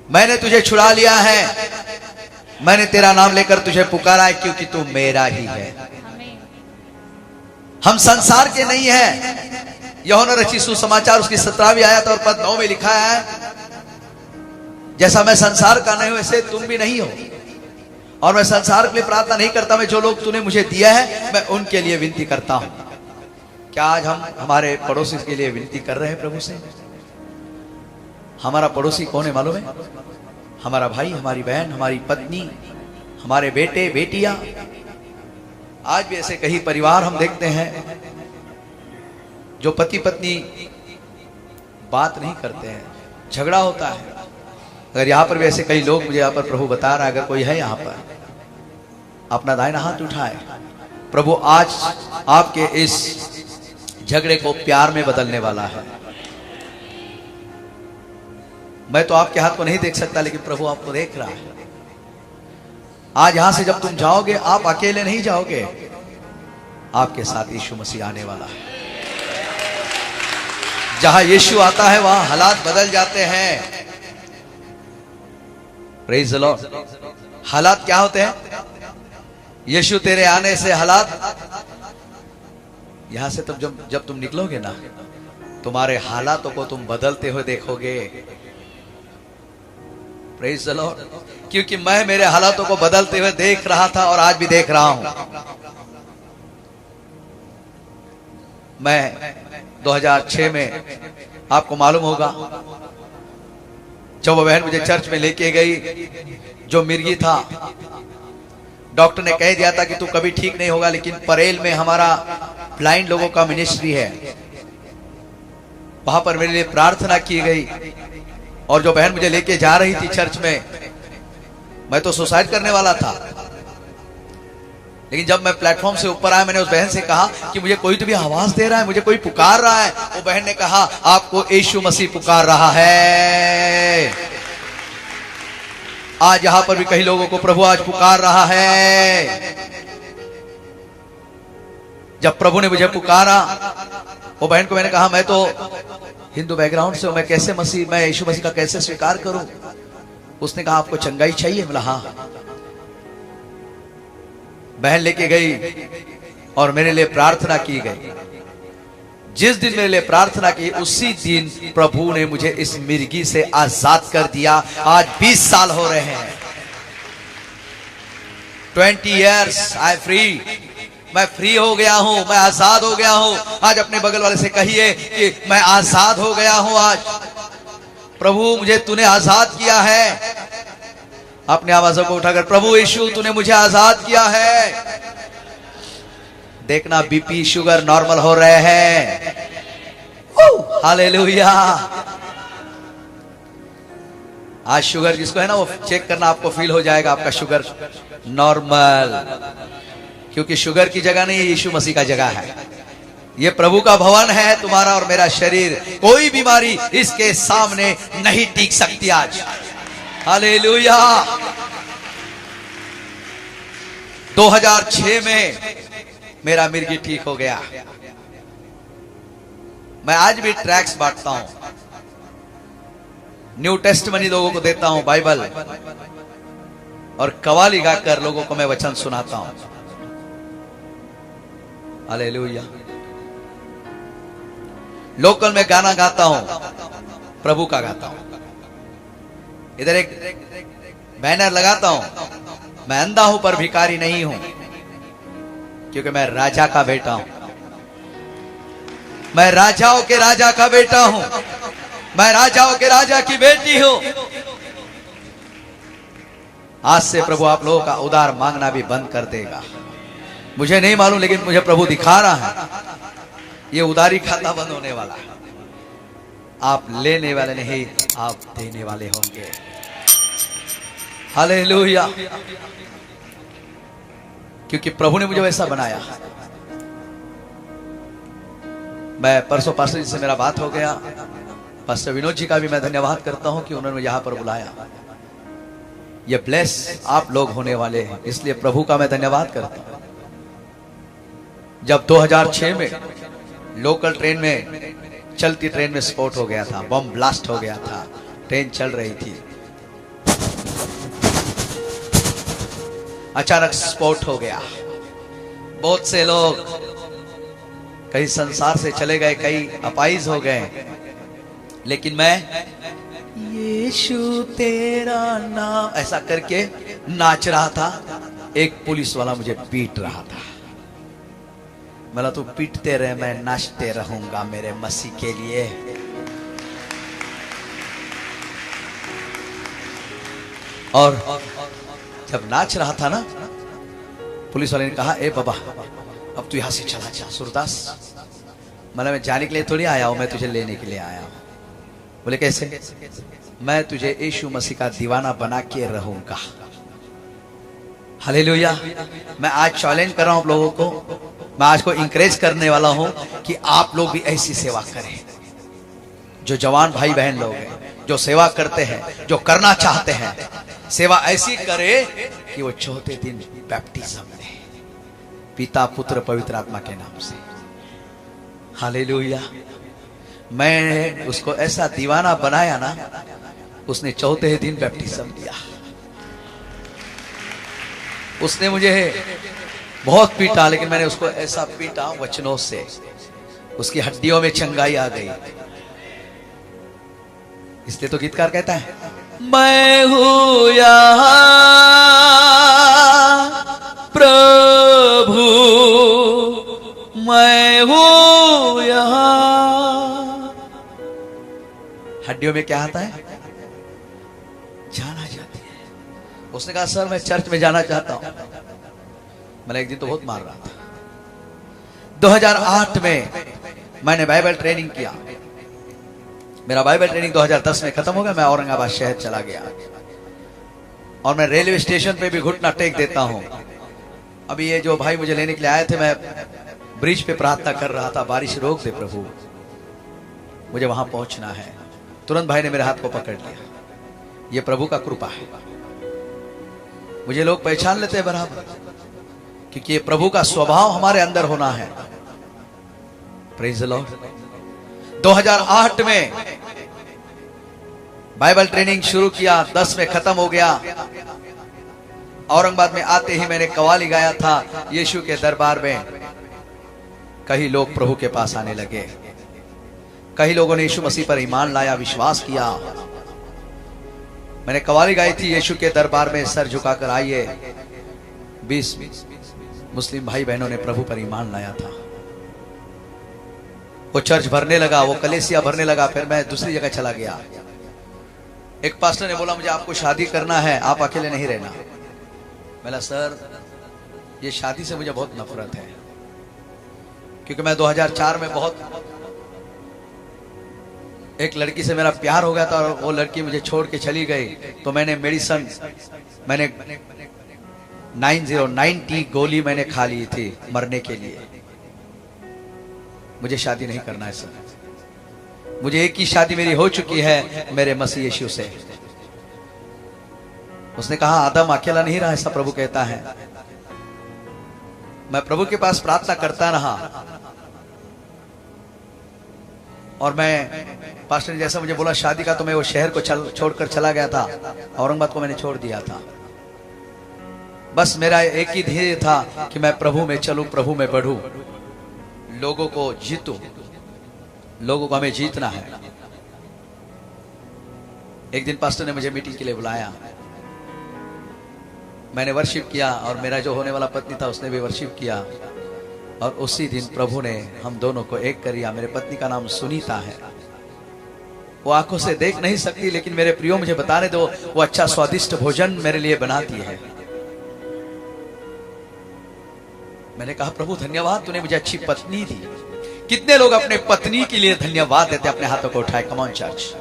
मैंने तुझे छुड़ा लिया है। मैंने तेरा नाम लेकर तुझे पुकारा है, क्योंकि तू मेरा ही है। हम संसार के नहीं है। यूहन्ना रचित सुसमाचार उसकी 17वीं आयत और पद 9 में लिखा है, जैसा मैं संसार का नहीं हूं वैसे तुम भी नहीं हो। और मैं संसार के लिए प्रार्थना नहीं करता, मैं जो लोग तूने मुझे दिया है मैं उनके लिए विनती करता हूं। क्या आज हम हमारे पड़ोसी के लिए विनती कर रहे हैं प्रभु से? हमारा पड़ोसी कौन है मालूम है? हमारा भाई, हमारी बहन, हमारी पत्नी, हमारे बेटे बेटियां। आज भी ऐसे कई परिवार हम देखते हैं जो पति पत्नी बात नहीं करते हैं, झगड़ा होता है। अगर यहां पर भी ऐसे कई लोग, मुझे यहां पर प्रभु बता रहा है, अगर कोई है यहां पर, अपना दाहिना हाथ उठाए प्रभु आज आपके इस झगड़े को प्यार में बदलने वाला है। मैं तो आपके हाथ को नहीं देख सकता, लेकिन प्रभु आपको देख रहा है। आज यहां से जब तुम जाओगे, आप अकेले नहीं जाओगे, आपके साथ यीशु मसीह आने वाला है। जहां यीशु आता है वहां हालात बदल जाते हैं। Praise the Lord. हालात क्या होते हैं? यीशु तेरे आने से हालात, यहां से तुम जब तुम निकलोगे ना, तुम्हारे हालातों को तुम बदलते हुए देखोगे। Praise the Lord. क्योंकि मैं मेरे हालातों को बदलते हुए देख रहा था और आज भी देख रहा हूं। मैं 2006 में, आपको मालूम होगा, जब वो बहन मुझे चर्च में लेके गई, जो मिर्गी था, डॉक्टर ने कह दिया था कि तू कभी ठीक नहीं होगा, लेकिन परेल में हमारा ब्लाइंड लोगों का मिनिस्ट्री है, वहां पर मेरे लिए प्रार्थना की गई। और जो बहन मुझे लेके जा रही थी चर्च में, मैं तो सुसाइड करने वाला था, लेकिन जब मैं प्लेटफॉर्म से ऊपर आया, मैंने उस बहन से कहा कि मुझे कोई तो भी आवाज दे रहा है, मुझे कोई पुकार रहा है। वो बहन ने कहा, आपको यीशु मसीह पुकार रहा है। आज यहां पर भी कई लोगों को प्रभु आज पुकार रहा है। जब प्रभु ने मुझे पुकारा, वो बहन को मैंने कहा, मैं तो हिंदू बैकग्राउंड से हूं, मैं कैसे मैं यीशु मसीह का कैसे स्वीकार करूं? उसने कहा, आपको चंगाई चाहिए? बोला हाँ। बहन लेके गई और मेरे लिए प्रार्थना की गई। जिस दिन मेरे लिए प्रार्थना की, उसी दिन प्रभु ने मुझे इस मिर्गी से आजाद कर दिया। आज 20 साल हो रहे हैं। 20 years आई फ्री। मैं फ्री हो गया हूं, मैं आजाद हो गया हूं। आज अपने बगल वाले से कहिए कि मैं आजाद हो गया हूं। आज प्रभु मुझे तूने आजाद किया है। अपने आवाजों को उठाकर, प्रभु यीशु तूने मुझे आजाद किया है। देखना बीपी शुगर नॉर्मल हो रहे हैं। हालेलुया। आज शुगर जिसको है ना, वो चेक करना, आपको फील हो जाएगा आपका शुगर नॉर्मल। क्योंकि शुगर की जगह नहीं, यीशु मसीह का जगह है। ये प्रभु का भवन है, तुम्हारा और मेरा शरीर। कोई बीमारी इसके सामने नहीं टिक सकती आज। हालेलुया। 2006 में मेरा मिर्गी ठीक हो गया। मैं आज भी ट्रैक्स बांटता हूं, न्यू टेस्टमनी लोगों को देता हूं, बाइबल, और कवाली गाकर लोगों को मैं वचन सुनाता हूं। हालेलुया। लोकल में गाना गाता हूं, प्रभु का गाता हूं। इधर एक बैनर लगाता हूं, मैं अंधा हूं पर भिखारी नहीं हूं, क्योंकि मैं राजा का बेटा हूं। मैं राजाओं के राजा का बेटा हूं। मैं राजाओं के राजा की बेटी हूं। आज से प्रभु आप लोगों का उधार मांगना भी बंद कर देगा। मुझे नहीं मालूम, लेकिन मुझे प्रभु दिखा रहा है, ये उधारी खाता बंद होने वाला है। आप लेने वाले नहीं, आप देने वाले होंगे। हालेलुया। क्योंकि प्रभु ने मुझे वैसा बनाया। मैं परसों पास्टर जी से मेरा बात हो गया। पास्टर विनोद जी का भी मैं धन्यवाद करता हूं कि उन्होंने यहां पर बुलाया। ये ब्लेस आप लोग होने वाले हैं, इसलिए प्रभु का मैं धन्यवाद करता हूं। जब 2006 में लोकल ट्रेन में, चलती ट्रेन में स्फोट हो गया था, बम ब्लास्ट हो गया था, ट्रेन चल रही थी, अचानक स्फोट हो गया। बहुत से लोग कई संसार से चले गए, कई अपाइज हो गए, लेकिन मैं यीशु तेरा नाम ऐसा करके नाच रहा था। एक पुलिस वाला मुझे पीट रहा था। बोला, तू पीटते रहे, मैं नाचते रहूंगा मेरे मसीह के लिए। और जब नाच रहा था ना, पुलिस वाले ने कहा, ए बाबा अब तू यहां से चला जा। सूरदास, मतलब मैं जाने के लिए थोड़ी आया हूं, मैं तुझे लेने के लिए आया हूं। बोले कैसे? मैं तुझे यीशु मसीह का दीवाना बना के रहूंगा। हालेलुया। मैं आज चैलेंज कर रहा हूं आप लोगों को, मैं आज को इंकरेज करने वाला हूं कि आप लोग भी ऐसी सेवा करें। जो जवान भाई बहन लोग हैं, जो सेवा करते हैं, जो करना चाहते हैं, सेवा ऐसी करे कि वो चौथे दिन बैप्टिज्म ले, पिता पुत्र पवित्र आत्मा के नाम से। हालेलुया। मैं उसको ऐसा दीवाना बनाया ना, उसने चौथे दिन बैप्टिज्म लिया। उसने मुझे बहुत पीटा, लेकिन मैंने उसको ऐसा पीटा वचनों से, उसकी हड्डियों में चंगाई आ गई। इसलिए तो गीतकार कहता है, मैं हूं यहां प्रभु, मैं हूं यहां। हड्डियों में क्या आता है? जाना जाती है। उसने कहा सर मैं चर्च में जाना चाहता हूं। मैंने एक दिन तो बहुत मार रहा था। 2008 में मैंने बाइबल ट्रेनिंग किया। मेरा बाइबल ट्रेनिंग 2010 में खत्म हो गया। मैं औरंगाबाद शहर चला गया और मैं रेलवे स्टेशन पे भी घुटना टेक देता हूं। अभी ये जो भाई मुझे लेने के लिए आए थे, मैं ब्रिज पे प्रार्थना कर रहा था, बारिश रोक दे प्रभु, मुझे वहां पहुंचना है। तुरंत भाई ने मेरे हाथ को पकड़ लिया। ये प्रभु का कृपा है। मुझे लोग पहचान लेते हैं बराबर, क्योंकि ये प्रभु का स्वभाव हमारे अंदर होना है। Praise the Lord. 2008 में बाइबल ट्रेनिंग शुरू किया, 10 में खत्म हो गया। औरंगाबाद में आते ही मैंने कव्वाली गाया था यीशु के दरबार में। कई लोग प्रभु के पास आने लगे। कई लोगों ने यीशु मसीह पर ईमान लाया, विश्वास किया। मैंने कव्वाली गाई थी, यीशु के दरबार में सर झुकाकर आइए। 20 मुस्लिम भाई बहनों ने प्रभु पर ईमान लाया था। वो चर्च भरने लगा, वो कलेसिया भरने लगा। फिर मैं दूसरी जगह चला गया। एक पास्टर ने बोला मुझे आपको शादी करना है, आप अकेले नहीं रहना। मैंने सर ये शादी से मुझे बहुत नफरत है, क्योंकि मैं 2004 में बहुत एक लड़की से मेरा प्यार हो गया था और वो लड़की मुझे छोड़ के चली गई। तो मैंने मेडिसिन, मैंने 90 गोली मैंने खा ली थी मरने के लिए। मुझे शादी नहीं करना है सर। मुझे एक ही शादी मेरी हो चुकी है, मेरे मसीह यीशु से। उसने कहा आदम अकेला नहीं रहा, ऐसा प्रभु कहता है। मैं प्रभु के पास प्रार्थना करता रहा और मैं पास्टर ने जैसा मुझे बोला शादी का, तो मैं वो शहर को छोड़कर चला गया था। औरंगाबाद को मैंने छोड़ दिया था। बस मेरा एक ही ध्येय था कि मैं प्रभु में चलूं, प्रभु में बढ़ूं, लोगों को जीतूं। लोगों को हमें जीतना है। एक दिन पास्टर ने मुझे मीटिंग के लिए बुलाया। मैंने वर्शिप किया और मेरा जो होने वाला पत्नी था उसने भी वर्शिप किया। और उसी दिन प्रभु ने हम दोनों को एक कर दिया। मेरे पत्नी का नाम सुनीता है। वो आंखों से देख नहीं सकती, लेकिन मेरे प्रियो मुझे बताने दो, वो अच्छा स्वादिष्ट भोजन मेरे लिए बनाती है। मैंने कहा प्रभु धन्यवाद, तूने मुझे अच्छी पत्नी दी। कितने लोग अपने पत्नी के लिए धन्यवाद देते? अपने हाथों को उठाए, कम ऑन चर्च।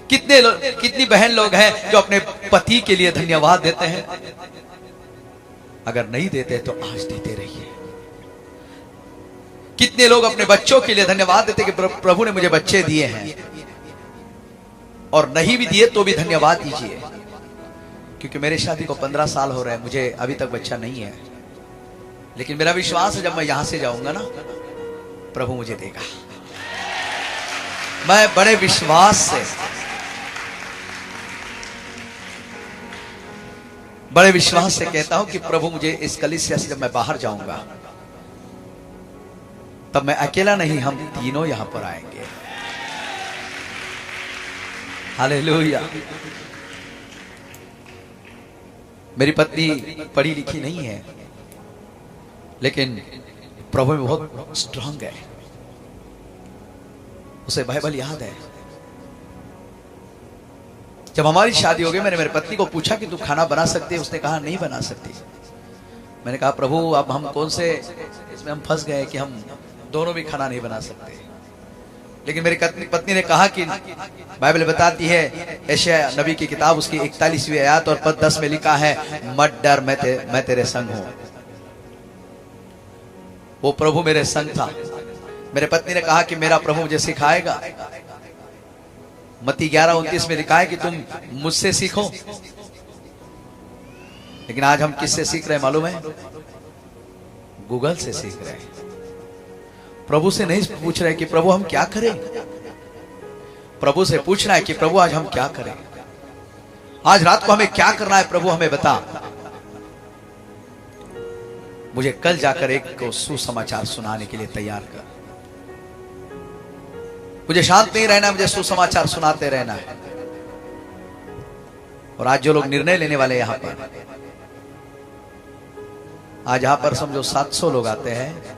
कितनी बहन लोग हैं जो अपने पति के लिए धन्यवाद देते हैं? अगर नहीं देते तो आज देते रहिए। कितने लोग अपने बच्चों के लिए धन्यवाद देते कि प्रभु ने मुझे बच्चे दिए हैं, और नहीं भी दिए तो भी धन्यवाद दीजिए। क्योंकि मेरी शादी को 15 साल हो रहे हैं, मुझे अभी तक बच्चा नहीं है, लेकिन मेरा विश्वास है जब मैं यहां से जाऊंगा ना, प्रभु मुझे देगा। मैं बड़े विश्वास से, बड़े विश्वास से कहता हूं कि प्रभु मुझे इस कलीसिया से जब मैं बाहर जाऊंगा, तब मैं अकेला नहीं, हम तीनों यहां पर आएंगे। हालेलुया। मेरी पत्नी पढ़ी लिखी नहीं है, लेकिन प्रभु में बहुत स्ट्रांग है। उसे बाइबल याद है। जब हमारी शादी हो गई, मैंने मेरी पत्नी को पूछा कि तू खाना बना सकती है? उसने कहा नहीं बना सकती। मैंने कहा प्रभु अब हम कौन से इसमें हम फंस गए कि हम दोनों भी खाना नहीं बना सकते। लेकिन मेरी पत्नी ने कहा कि बाइबल बताती है, यशायाह नबी की किताब उसकी 41वीं आयत और पद 10 में लिखा है, मत डर, मैं तेरे संग हूं। वो प्रभु मेरे संग था। मेरे पत्नी ने कहा कि मेरा प्रभु मुझे सिखाएगा। मत्ती 11:29 में लिखा है कि तुम मुझसे सीखो। लेकिन आज हम किससे सीख रहे हैं मालूम है? गूगल से सीख रहे हैं। प्रभु से नहीं पूछ रहे कि प्रभु हम क्या करें। प्रभु से पूछना है कि प्रभु आज हम क्या करें, आज रात को हमें क्या करना है, प्रभु हमें बता। मुझे कल जाकर एक को सुसमाचार सुनाने के लिए तैयार कर। मुझे शांत नहीं रहना, मुझे सुसमाचार सुनाते रहना है। और आज जो लोग निर्णय लेने वाले यहां पर, आज यहां पर समझो 700 लोग आते हैं।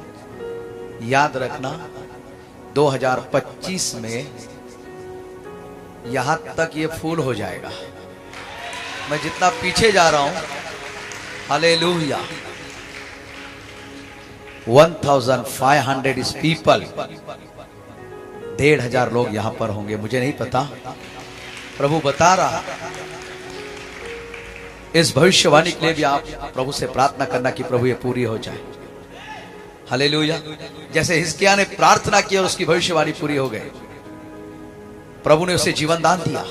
याद रखना 2025 में यहां तक ये फूल हो जाएगा। मैं जितना पीछे जा रहा हूं, हालेलुया, 1500 इज पीपल, 1500 लोग यहां पर होंगे। मुझे नहीं पता, प्रभु बता रहा। इस भविष्यवाणी के लिए भी आप प्रभु से प्रार्थना करना कि प्रभु ये पूरी हो जाए। हालेलुया। जैसे हिजकिय्याह ने प्रार्थना की और उसकी भविष्यवाणी पूरी हो गई। प्रभु ने उसे जीवन दान दिया,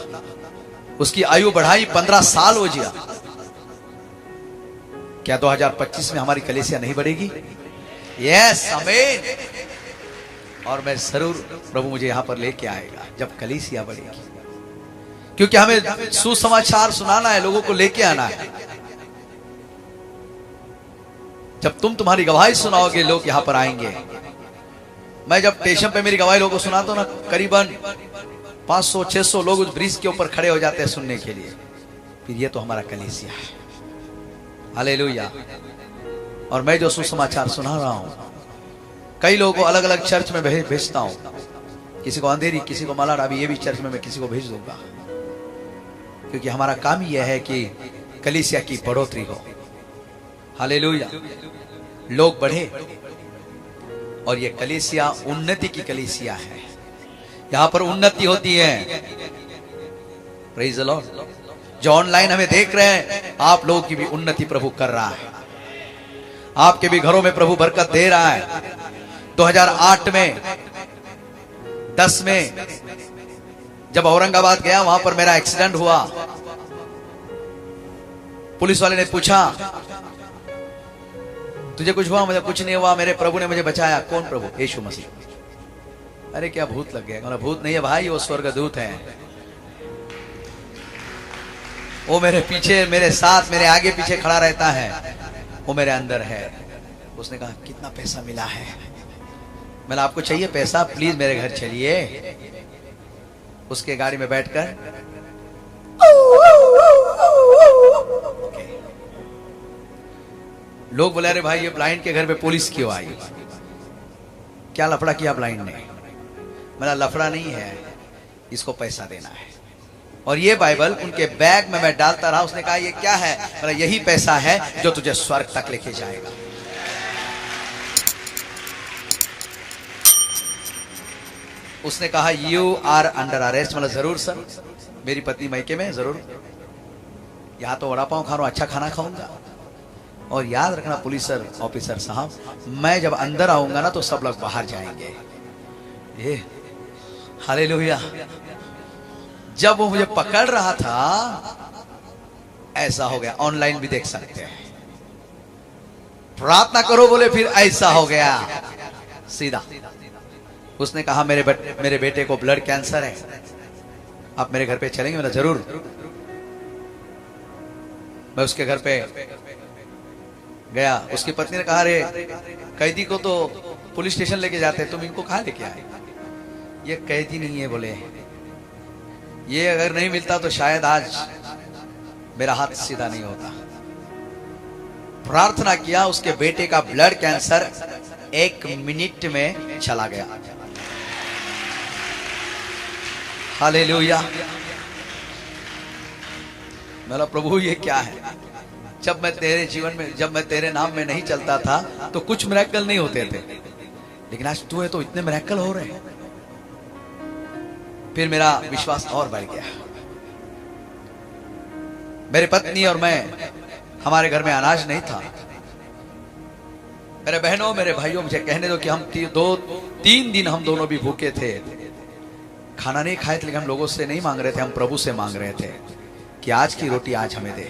उसकी आयु बढ़ाई, 15 साल हो जिया। क्या 2025 में हमारी कलीसिया नहीं बढ़ेगी? यस, आमीन। और मैं जरूर, प्रभु मुझे यहां पर लेके आएगा जब कलीसिया बढ़ेगी, क्योंकि हमें सुसमाचार सुनाना है, लोगों को लेके आना है। जब तुम तुम्हारी गवाही सुनाओगे, लोग यहां पर आएंगे। मैं जब स्टेशन पे मेरी गवाही लोगों को सुनाता हूं ना, करीबन 500-600 लोग उस ब्रिज के ऊपर खड़े हो जाते हैं सुनने के लिए। फिर ये तो हमारा कलीसिया है। हालेलुया। और मैं जो सुसमाचार सुना रहा हूं, कई लोगों को अलग अलग चर्च में भेजता हूं। किसी को अंधेरी, किसी को मालाड। अभी ये भी चर्च में मैं किसी को भेज दूंगा, क्योंकि हमारा काम यह है कि कलीसिया की बढ़ोतरी हो। हालेलुया। लोग बढ़े, और ये कलीसिया उन्नति की कलीसिया है। यहां पर उन्नति होती है। Praise the Lord. जो ऑनलाइन हमें देख रहे हैं, आप लोगों की भी उन्नति प्रभु कर रहा है। आपके भी घरों में प्रभु बरकत दे रहा है। 2008 में 10 में जब औरंगाबाद गया, वहां पर मेरा एक्सीडेंट हुआ। पुलिस वाले ने पूछा, तुझे कुछ हुआ? मुझे कुछ नहीं हुआ, मेरे प्रभु ने मुझे बचाया। कौन प्रभु? यीशु मसीह। अरे क्या भूत लग गया? भूत नहीं है भाई, वो स्वर्गदूत है। वो मेरे पीछे, मेरे साथ, मेरे आगे पीछे खड़ा रहता है। वो मेरे अंदर है। उसने कहा, कितना पैसा मिला है? मैंने, आपको चाहिए पैसा? प्लीज मेरे घर चलिए। उसके गाड़ी में बैठकर लोग बोले, अरे भाई ये ब्लाइंड के घर पे पुलिस क्यों आई? क्या लफड़ा किया ब्लाइंड ने? मेरा लफड़ा नहीं है, इसको पैसा देना है। और ये बाइबल उनके बैग में मैं डालता रहा। उसने कहा, ये क्या है? मेरा, यही पैसा है जो तुझे स्वर्ग तक लेके जाएगा। उसने कहा, यू आर अंडर अरेस्ट। मतलब जरूर सर, मेरी पत्नी मैके में, जरूर यहाँ तो वड़ा पाव खा रहा हूं, अच्छा खाना खाऊंगा। और याद रखना पुलिस ऑफिसर साहब, मैं जब अंदर आऊंगा ना तो सब लोग बाहर जाएंगे। ये हालेलुया। जब वो मुझे पकड़ रहा था, ऐसा हो गया। ऑनलाइन भी देख सकते हैं। प्रार्थना करो बोले, फिर ऐसा हो गया सीधा। उसने कहा, मेरे बेटे को ब्लड कैंसर है, आप मेरे घर पे चलेंगे? मतलब जरूर। मैं उसके घर पे गया। उसकी पत्नी ने कहा, अरे कैदी को तो पुलिस स्टेशन लेके जाते हैं, तुम इनको कहां लेके आए? ये कैदी नहीं है बोले, ये अगर नहीं मिलता तो शायद आज मेरा हाथ सीधा नहीं होता। प्रार्थना किया, उसके बेटे का ब्लड कैंसर 1 मिनट में चला गया। हालेलुया। मेरा प्रभु ये क्या है? जब मैं तेरे जीवन में, जब मैं तेरे नाम में नहीं चलता था तो कुछ मिरेकल नहीं होते थे, लेकिन आज तू है तो इतने मिरेकल हो रहे हैं। फिर मेरा विश्वास और बढ़ गया। मेरी पत्नी और मैं, हमारे घर में अनाज नहीं था। मेरे बहनों, मेरे भाइयों, मुझे कहने दो कि हम 2-3 दिन हम दोनों भी भूखे थे, खाना नहीं खाए थे, लेकिन हम लोगों से नहीं मांग रहे थे, हम प्रभु से मांग रहे थे कि आज की रोटी आज हमें दे।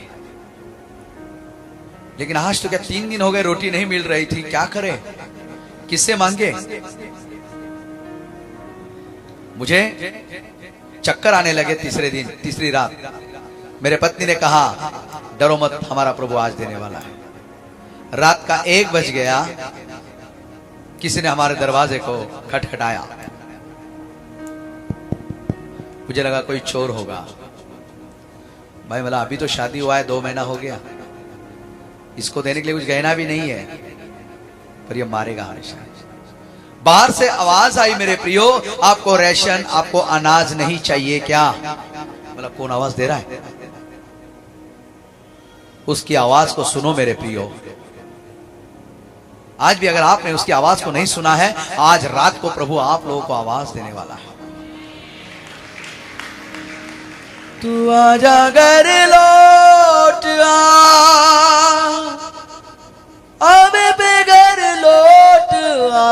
लेकिन आज तो क्या 3 दिन हो गए रोटी नहीं मिल रही थी, क्या करें, किससे मांगे। मुझे चक्कर आने लगे तीसरे दिन, तीसरी रात। मेरे पत्नी ने कहा डरो मत, हमारा प्रभु आज देने वाला है। रात का 1 बज गया, किसी ने हमारे दरवाजे को खटखटाया। मुझे लगा कोई चोर होगा। भाई बोला अभी तो शादी हुआ है, 2 महीना हो गया, इसको देने के लिए कुछ गहना भी नहीं है, पर ये मारेगा हमेशा। बाहर से आवाज आई, मेरे प्रियो आपको रेशन, आपको अनाज नहीं चाहिए क्या? मतलब कौन आवाज दे रहा है? उसकी आवाज को सुनो मेरे प्रियो। आज भी अगर आपने उसकी आवाज को नहीं सुना है, आज रात को प्रभु आप लोगों को आवाज देने वाला है। तू आजा घर लौट आ, अब बेघर लौट आ,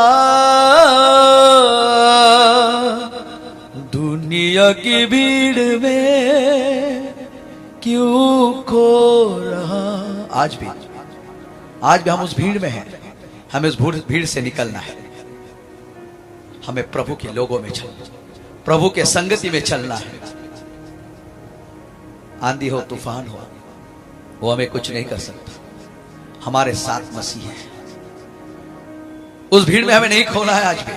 दुनिया की भीड़ में क्यों खो रहा। आज भी हम उस भीड़ में हैं, हमें उस भीड़ से निकलना है। हमें प्रभु के लोगों में चलना, प्रभु के संगति में चलना है। आंधी हो, तूफान हो, वो हमें कुछ नहीं कर सकता। हमारे साथ मसीह है, उस भीड़ में हमें नहीं खोना है। आज भी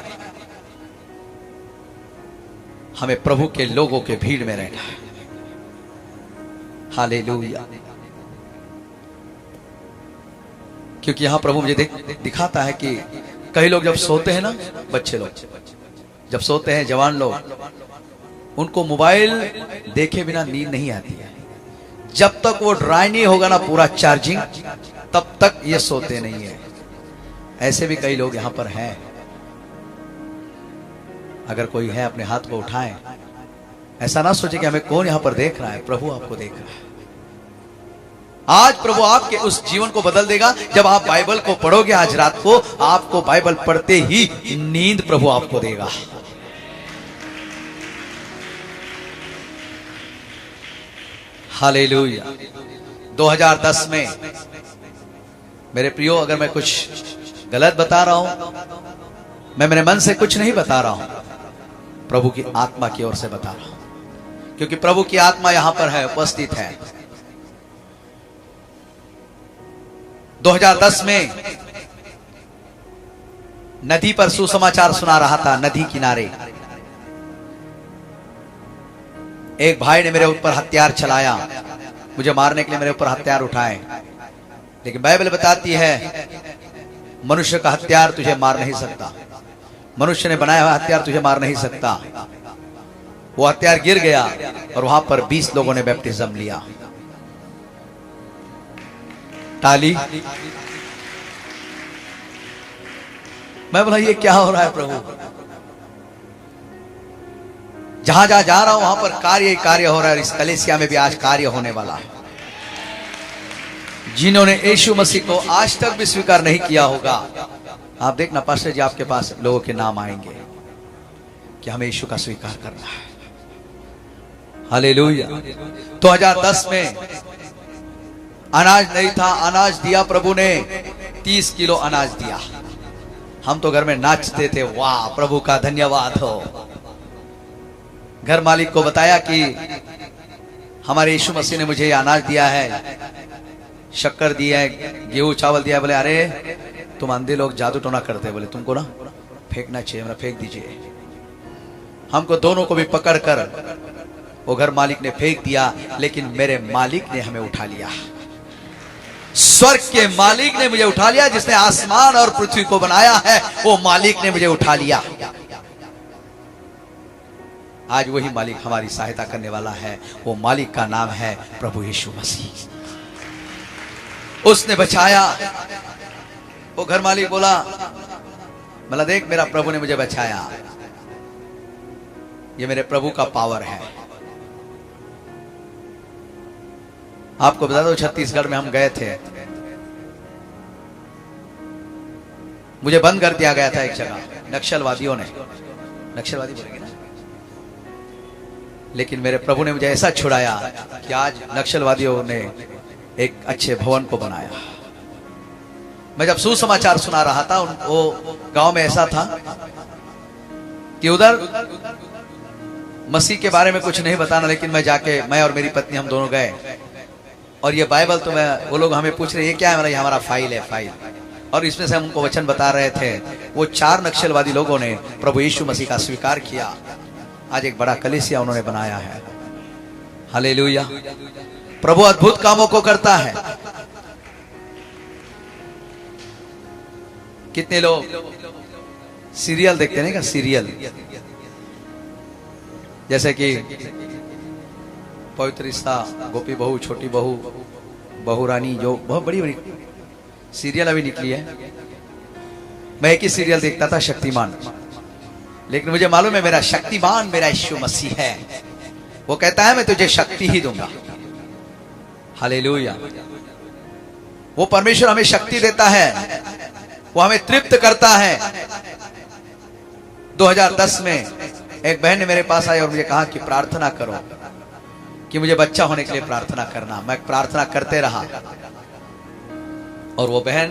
हमें प्रभु के लोगों के भीड़ में रहना है। हालेलुया। क्योंकि यहां प्रभु मुझे दिखाता है कि कई लोग जब सोते हैं ना, बच्चे लोग जब सोते हैं, जवान लोग, उनको मोबाइल देखे बिना नींद नहीं आती है। जब तक वो ड्राई नहीं होगा ना पूरा चार्जिंग, तब तक ये सोते नहीं है। ऐसे भी कई लोग यहां पर हैं। अगर कोई है अपने हाथ को उठाएं। ऐसा ना सोचे कि हमें कौन यहां पर देख रहा है, प्रभु आपको देख रहा है। आज प्रभु आपके उस जीवन को बदल देगा जब आप बाइबल को पढ़ोगे। आज रात को आपको बाइबल पढ़ते ही नींद प्रभु आपको देगा। हालेलुया। 2010 में मेरे प्रियो, अगर मैं कुछ गलत बता रहा हूं, मैं मेरे मन से कुछ नहीं बता रहा हूं, प्रभु की आत्मा की ओर से बता रहा हूं, क्योंकि प्रभु की आत्मा यहां पर है, उपस्थित है। 2010 में नदी पर सुसमाचार सुना रहा था। नदी किनारे एक भाई ने मेरे ऊपर हथियार चलाया, मुझे मारने के लिए मेरे ऊपर हथियार उठाए। लेकिन बाइबल बताती है मनुष्य का हथियार तुझे मार नहीं सकता, मनुष्य ने बनाया हुआ हथियार तुझे मार नहीं सकता। वो हथियार गिर गया और वहां पर 20 लोगों ने बैप्टिज्म लिया। ताली। मैं बोला ये क्या हो रहा है प्रभु? जहां जहां जा रहा हूं वहां पर कार्य हो रहा है। और इस कलीसिया में भी आज कार्य होने वाला है। जिन्होंने यीशु मसीह को आज तक भी स्वीकार नहीं किया होगा, आप देखना पास्टर जी आपके पास लोगों के नाम आएंगे कि हमें यीशु का स्वीकार करना है। हालेलुया। 2010 में अनाज नहीं था, अनाज दिया प्रभु ने, 30 किलो अनाज दिया। हम तो घर में नाचते थे, वाह प्रभु का धन्यवाद हो। घर मालिक को बताया कि हमारे यीशु मसीह ने मुझे ये अनाज दिया है, शक्कर दिया है, गेहूं चावल दिया है। बोले अरे तुम अंधे लोग जादू टोना करते हैं, बोले तुमको ना फेंकना चाहिए, मेरा फेंक दीजिए। हमको दोनों को भी पकड़ कर वो घर मालिक ने फेंक दिया, लेकिन मेरे मालिक ने हमें उठा लिया। स्वर्ग के मालिक ने मुझे उठा लिया, जिसने आसमान और पृथ्वी को बनाया है, वो मालिक ने मुझे उठा लिया। आज वही मालिक हमारी सहायता करने वाला है। वो मालिक का नाम है प्रभु यीशु मसीह। उसने बचाया। वो घर मालिक बोला, मतलब देख मेरा प्रभु ने मुझे बचाया। ये मेरे प्रभु का पावर है। आपको बता दो, छत्तीसगढ़ में हम गए थे, मुझे बंद कर दिया गया था एक जगह, नक्सलवादियों ने, नक्सलवादी बोलेंगे ना, लेकिन मेरे प्रभु ने मुझे ऐसा छुड़ाया कि आज नक्सलवादियों ने एक अच्छे भवन को बनाया। मैं जब सुसमाचार सुना रहा था, वो गांव में ऐसा था कि उधर मसीह के बारे में कुछ नहीं बताना, लेकिन मैं और मेरी पत्नी हम दोनों गए, और ये बाइबल तो वो लोग हमें पूछ रहे ये क्या है, हमारा फाइल है, फाइल, और इसमें से हम उनको वचन बता रहे थे। वो 4 नक्सलवादी लोगों ने प्रभु यीशु मसीह का स्वीकार किया, आज एक बड़ा कलीसिया उन्होंने बनाया है। हालेलुया। प्रभु अद्भुत कामों को करता है। कितने लोग सीरियल देखते हैं क्या, सीरियल, जैसे कि पवित्र रिश्ता, गोपी बहू, छोटी बहू, बहू रानी, जो बहुत बड़ी बड़ी सीरियल अभी निकली है। मैं एक ही सीरियल देखता था, शक्तिमान, लेकिन मुझे मालूम है मेरा शक्तिमान मेरा यीशु मसीह है। वो कहता है मैं तुझे शक्ति ही दूंगा। हालेलुया। वो परमेश्वर हमें शक्ति देता है, वो हमें तृप्त करता है। 2010 में एक बहन ने मेरे पास आई और मुझे कहा कि प्रार्थना करो, कि मुझे बच्चा होने के लिए प्रार्थना करना। मैं प्रार्थना करते रहा, और वो बहन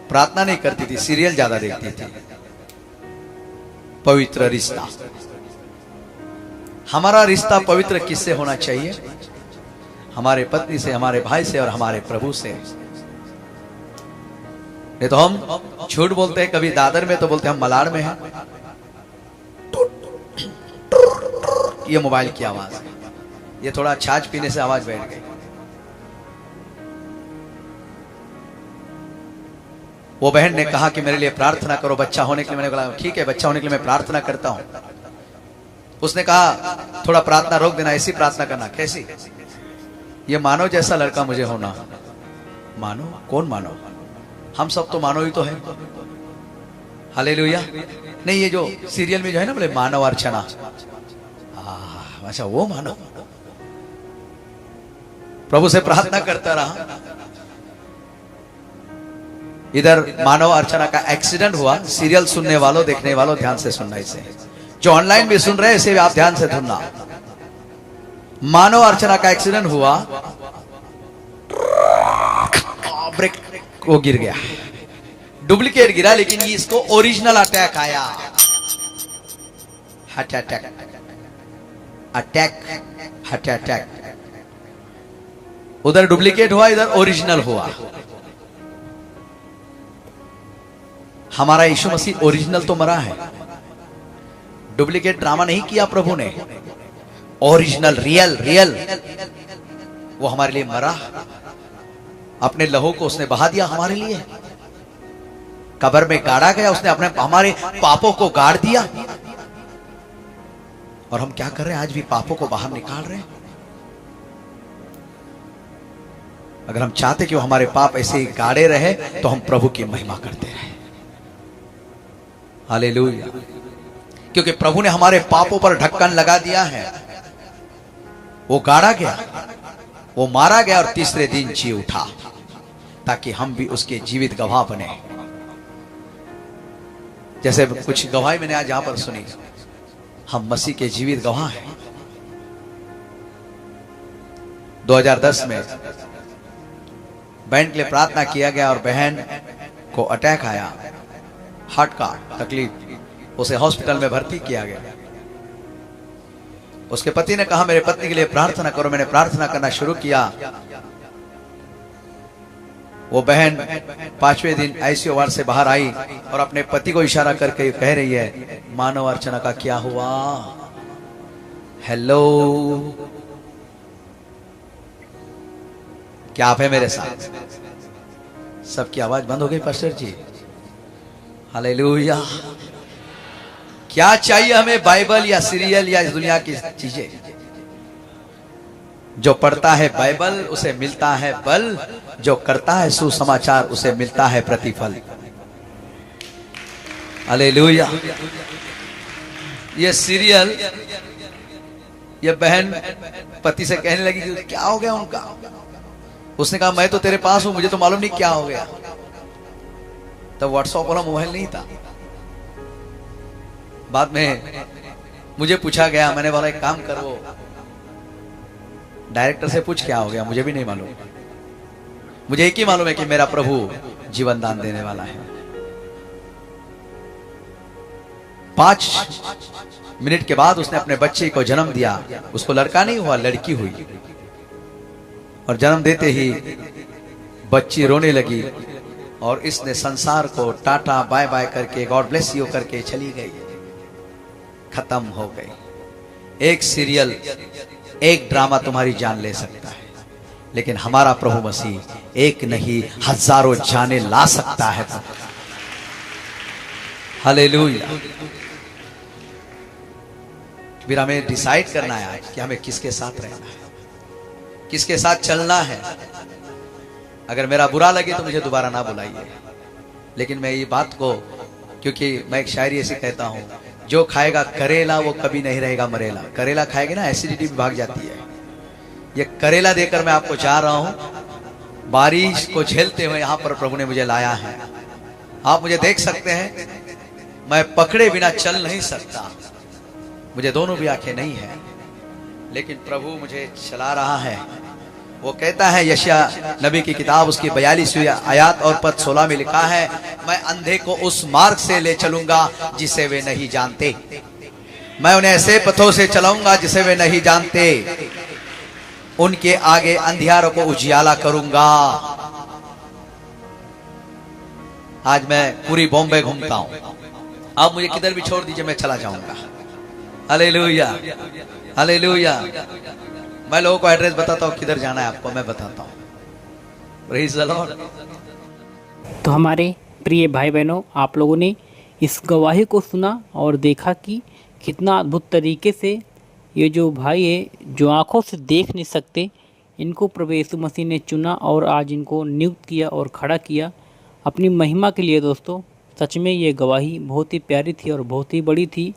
प्रार्थना नहीं करती थी, सीरियल ज्यादा देखती थी। पवित्र रिश्ता, हमारा रिश्ता पवित्र किससे होना चाहिए? हमारे पत्नी से, हमारे भाई से और हमारे प्रभु से। नहीं तो हम झूठ बोलते हैं, कभी दादर में तो बोलते हैं हम मलाड़ में हैं। ये मोबाइल की आवाज है, ये थोड़ा छाछ पीने से आवाज बैठ गई। वो बहन ने कहा कि मेरे लिए प्रार्थना करो बच्चा होने के लिए। मैंने कहा ठीक है, बच्चा होने के लिए मैं प्रार्थना करता हूं। उसने कहा थोड़ा प्रार्थना रोक देना, ऐसी प्रार्थना करना। कैसी? ये मानव जैसा लड़का मुझे होना। मानो? कौन मानो? हम सब तो मानो ही तो है। हालेलुया। नहीं, ये जो सीरियल में जो है ना, बोले मानव अर्चना, अच्छा वो मानो। प्रभु से प्रार्थना करता रहा। इधर मानव अर्चना का एक्सीडेंट हुआ। सीरियल सुनने वालों, देखने वालों, ध्यान से सुनना। इसे जो ऑनलाइन भी सुन रहे हैं, इसे आप ध्यान से सुनना। मानव अर्चना का एक्सीडेंट हुआ, ब्रेक वो गिर गया, डुप्लीकेट गिरा, लेकिन इसको ओरिजिनल अटैक आया। Heart attack, heart attack. उधर डुप्लीकेट हुआ, इधर ओरिजिनल हुआ। हमारा यीशु मसीह ओरिजिनल तो मरा है, डुप्लीकेट ड्रामा नहीं किया प्रभु ने। ओरिजिनल, रियल वो हमारे लिए मरा। अपने लहू को उसने बहा दिया हमारे लिए। कब्र में गाड़ा गया, उसने अपने हमारे पापों को गाड़ दिया। और हम क्या कर रहे हैं? आज भी पापों को बाहर निकाल रहे हैं। अगर हम चाहते कि वो हमारे पाप ऐसे ही गाड़े रहे, तो हम प्रभु की महिमा करते रहे। हालेलुया। क्योंकि प्रभु ने हमारे पापों पर ढक्कन लगा दिया है। वो गाड़ा गया, वो मारा गया, और तीसरे दिन जी उठा, ताकि हम भी उसके जीवित गवाह बने। जैसे कुछ गवाही मैंने आज यहां पर सुनी, हम मसीह के जीवित गवाह हैं। 2010 में बहन के लिए प्रार्थना किया गया, और बहन को अटैक आया, हार्ट का तकलीफ। उसे हॉस्पिटल में भर्ती किया गया। उसके पति ने कहा मेरे पत्नी के लिए प्रार्थना करो। मैंने प्रार्थना करना शुरू किया। वो बहन 5वें दिन आईसीयू वार्ड से बाहर आई और अपने पति को इशारा करके कह रही है, मानव अर्चना का क्या हुआ? हेलो, क्या आप है मेरे साथ? सबकी आवाज बंद हो गई पास्टर जी। हालेलुया। क्या चाहिए हमें? बाइबल या सीरियल या इस दुनिया की चीजें? जो पढ़ता है बाइबल उसे मिलता है बल, जो करता है सुसमाचार उसे मिलता है प्रतिफल। हालेलुया। ये सीरियल, ये बहन पति से कहने लगी कि क्या हो गया उनका। उसने कहा मैं तो तेरे पास हूं, मुझे तो मालूम नहीं क्या हो गया। तब व्हाट्सएप वाला मोबाइल नहीं था। बाद में मुझे पूछा गया, मैंने बोला एक काम करो, डायरेक्टर से पूछ क्या हो गया, मुझे भी नहीं मालूम। मुझे एक ही मालूम है कि मेरा प्रभु जीवन दान देने वाला है। 5 मिनट के बाद उसने अपने बच्चे को जन्म दिया। उसको लड़का नहीं हुआ, लड़की हुई। और जन्म देते ही बच्ची रोने लगी और इसने संसार को टाटा बाय बाय करके गॉड ब्लेस यू करके चली गई, खत्म हो गई। एक सीरियल, एक ड्रामा तुम्हारी जान ले सकता है, लेकिन हमारा प्रभु मसीह एक नहीं हजारों जाने ला सकता है। हालेलुया। फिर हमें डिसाइड करना है आज कि हमें किसके साथ रहना है, किसके साथ चलना है। अगर मेरा बुरा लगे तो मुझे दोबारा ना बुलाइए, लेकिन मैं ये बात को, क्योंकि मैं एक शायरी ऐसी कहता हूं, जो खाएगा करेला वो कभी नहीं रहेगा मरेला। करेला खाएगा ना एसिडिटी भी भाग जाती है। ये करेला देकर मैं आपको जा रहा हूं। बारिश को झेलते हुए यहां पर प्रभु ने मुझे लाया है। आप मुझे देख सकते हैं, मैं पकड़े बिना चल नहीं सकता, मुझे दोनों भी आंखें नहीं है, लेकिन प्रभु मुझे चला रहा है। वो कहता है, यशायाह नबी की किताब उसकी 42वीं आयत और पद 16 में लिखा है, मैं अंधे को उस मार्ग से ले चलूंगा जिसे वे नहीं जानते, मैं उन्हें ऐसे पथों से चलाऊंगा जिसे वे नहीं जानते, उनके आगे अंधियारों को उजियाला करूंगा। आज मैं पूरी बॉम्बे घूमता हूं, आप मुझे किधर भी छोड़ दीजिए, मैं चला जाऊंगा। Hallelujah, hallelujah. मैं लोगों को एड्रेस बताता हूं, किधर जाना है आपको मैं बताता हूं। Praise the Lord. तो हमारे प्रिय भाई बहनों, आप लोगों ने इस गवाही को सुना और देखा कि कितना अद्भुत तरीके से ये जो भाई है, जो आंखों से देख नहीं सकते, इनको प्रभु यीशु मसीह ने चुना और आज इनको नियुक्त किया और खड़ा किया अपनी महिमा के लिए। दोस्तों, सच में ये गवाही बहुत ही प्यारी थी और बहुत ही बड़ी थी।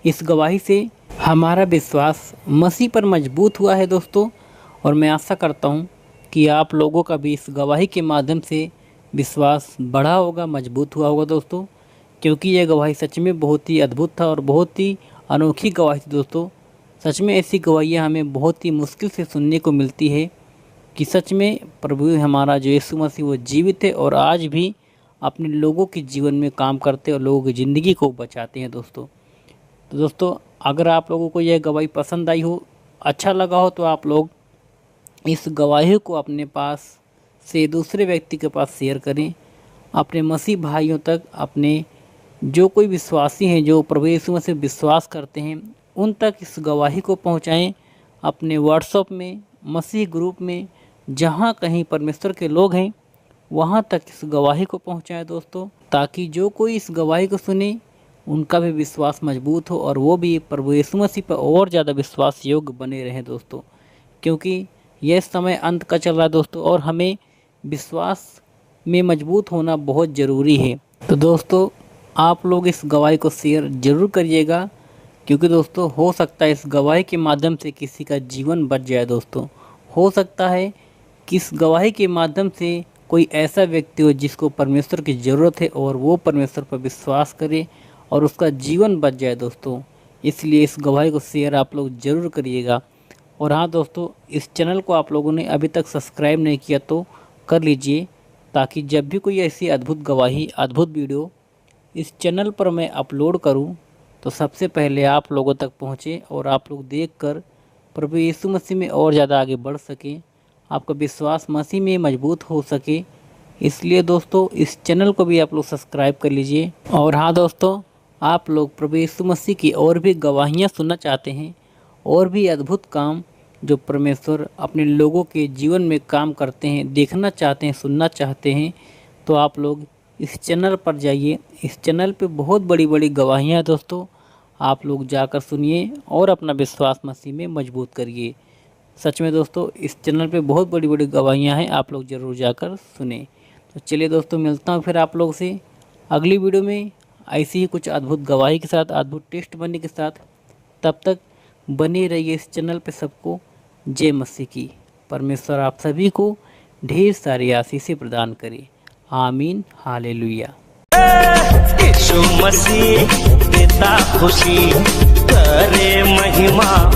इस गवाही से हमारा विश्वास मसीह पर मजबूत हुआ है दोस्तों, और मैं आशा करता हूँ कि आप लोगों का भी इस गवाही के माध्यम से विश्वास बढ़ा होगा, मजबूत हुआ होगा दोस्तों, क्योंकि यह गवाही सच में बहुत ही अद्भुत था और बहुत ही अनोखी गवाही थी दोस्तों। सच में ऐसी गवाहियाँ हमें बहुत ही मुश्किल से सुनने को मिलती है कि सच में प्रभु हमारा जो यीशु मसीह वो जीवित है और आज भी अपने लोगों के जीवन में काम करते और लोगों की ज़िंदगी को बचाते हैं दोस्तों। तो दोस्तों, अगर आप लोगों को यह गवाही पसंद आई हो, अच्छा लगा हो, तो आप लोग इस गवाही को अपने पास से दूसरे व्यक्ति के पास शेयर करें, अपने मसीह भाइयों तक, अपने जो कोई विश्वासी हैं जो प्रभु यीशु मसीह विश्वास करते हैं उन तक इस गवाही को पहुंचाएं। अपने व्हाट्सएप में, मसीह ग्रुप में, जहां कहीं परमेश्वर के लोग हैं वहां तक इस गवाही को पहुंचाएं दोस्तों, ताकि जो कोई इस गवाही को सुने उनका भी विश्वास मजबूत हो और वो भी प्रभु यीशु मसीह पर और ज़्यादा विश्वास योग्य बने रहें दोस्तों, क्योंकि यह समय अंत का चल रहा है दोस्तों और हमें विश्वास में मजबूत होना बहुत ज़रूरी है। तो दोस्तों, आप लोग इस गवाही को शेयर ज़रूर करिएगा, क्योंकि दोस्तों हो सकता है इस गवाही के माध्यम से किसी का जीवन बच जाए दोस्तों। हो सकता है कि इस गवाही के माध्यम से कोई ऐसा व्यक्ति हो जिसको परमेश्वर की ज़रूरत है और वो परमेश्वर पर विश्वास करे और उसका जीवन बच जाए दोस्तों। इसलिए इस गवाही को शेयर आप लोग ज़रूर करिएगा। और हाँ दोस्तों, इस चैनल को आप लोगों ने अभी तक सब्सक्राइब नहीं किया तो कर लीजिए, ताकि जब भी कोई ऐसी अद्भुत गवाही, अद्भुत वीडियो इस चैनल पर मैं अपलोड करूं तो सबसे पहले आप लोगों तक पहुंचे और आप लोग देखकर प्रभु यीशु मसीह में और ज़्यादा आगे बढ़ सकें, आपका विश्वास मसीह में मजबूत हो सके। इसलिए दोस्तों, इस चैनल को भी आप लोग सब्सक्राइब कर लीजिए। और हाँ दोस्तों, आप लोग प्रभु यीशु मसीह की और भी गवाहियाँ सुनना चाहते हैं और भी अद्भुत काम जो परमेश्वर अपने लोगों के जीवन में काम करते हैं देखना चाहते हैं, सुनना चाहते हैं, तो आप लोग इस चैनल पर जाइए। इस चैनल पे बहुत बड़ी बड़ी गवाहियाँ हैं दोस्तों, आप लोग जाकर सुनिए और अपना विश्वास मसीह में मजबूत करिए। सच में दोस्तों, इस चैनल पे बहुत बड़ी बड़ी गवाहियाँ हैं, आप लोग ज़रूर जाकर सुने। तो चलिए दोस्तों, मिलता हूँ फिर आप लोग से अगली वीडियो में ऐसी ही कुछ अद्भुत गवाही के साथ, अद्भुत टेस्ट बनने के साथ। तब तक बने रहिए इस चैनल पे। सबको जय मसीह की। परमेश्वर आप सभी को ढेर सारी आशीषें प्रदान करे। आमीन, हालेलुया। यीशु मसीह देता खुशी, करे महिमा।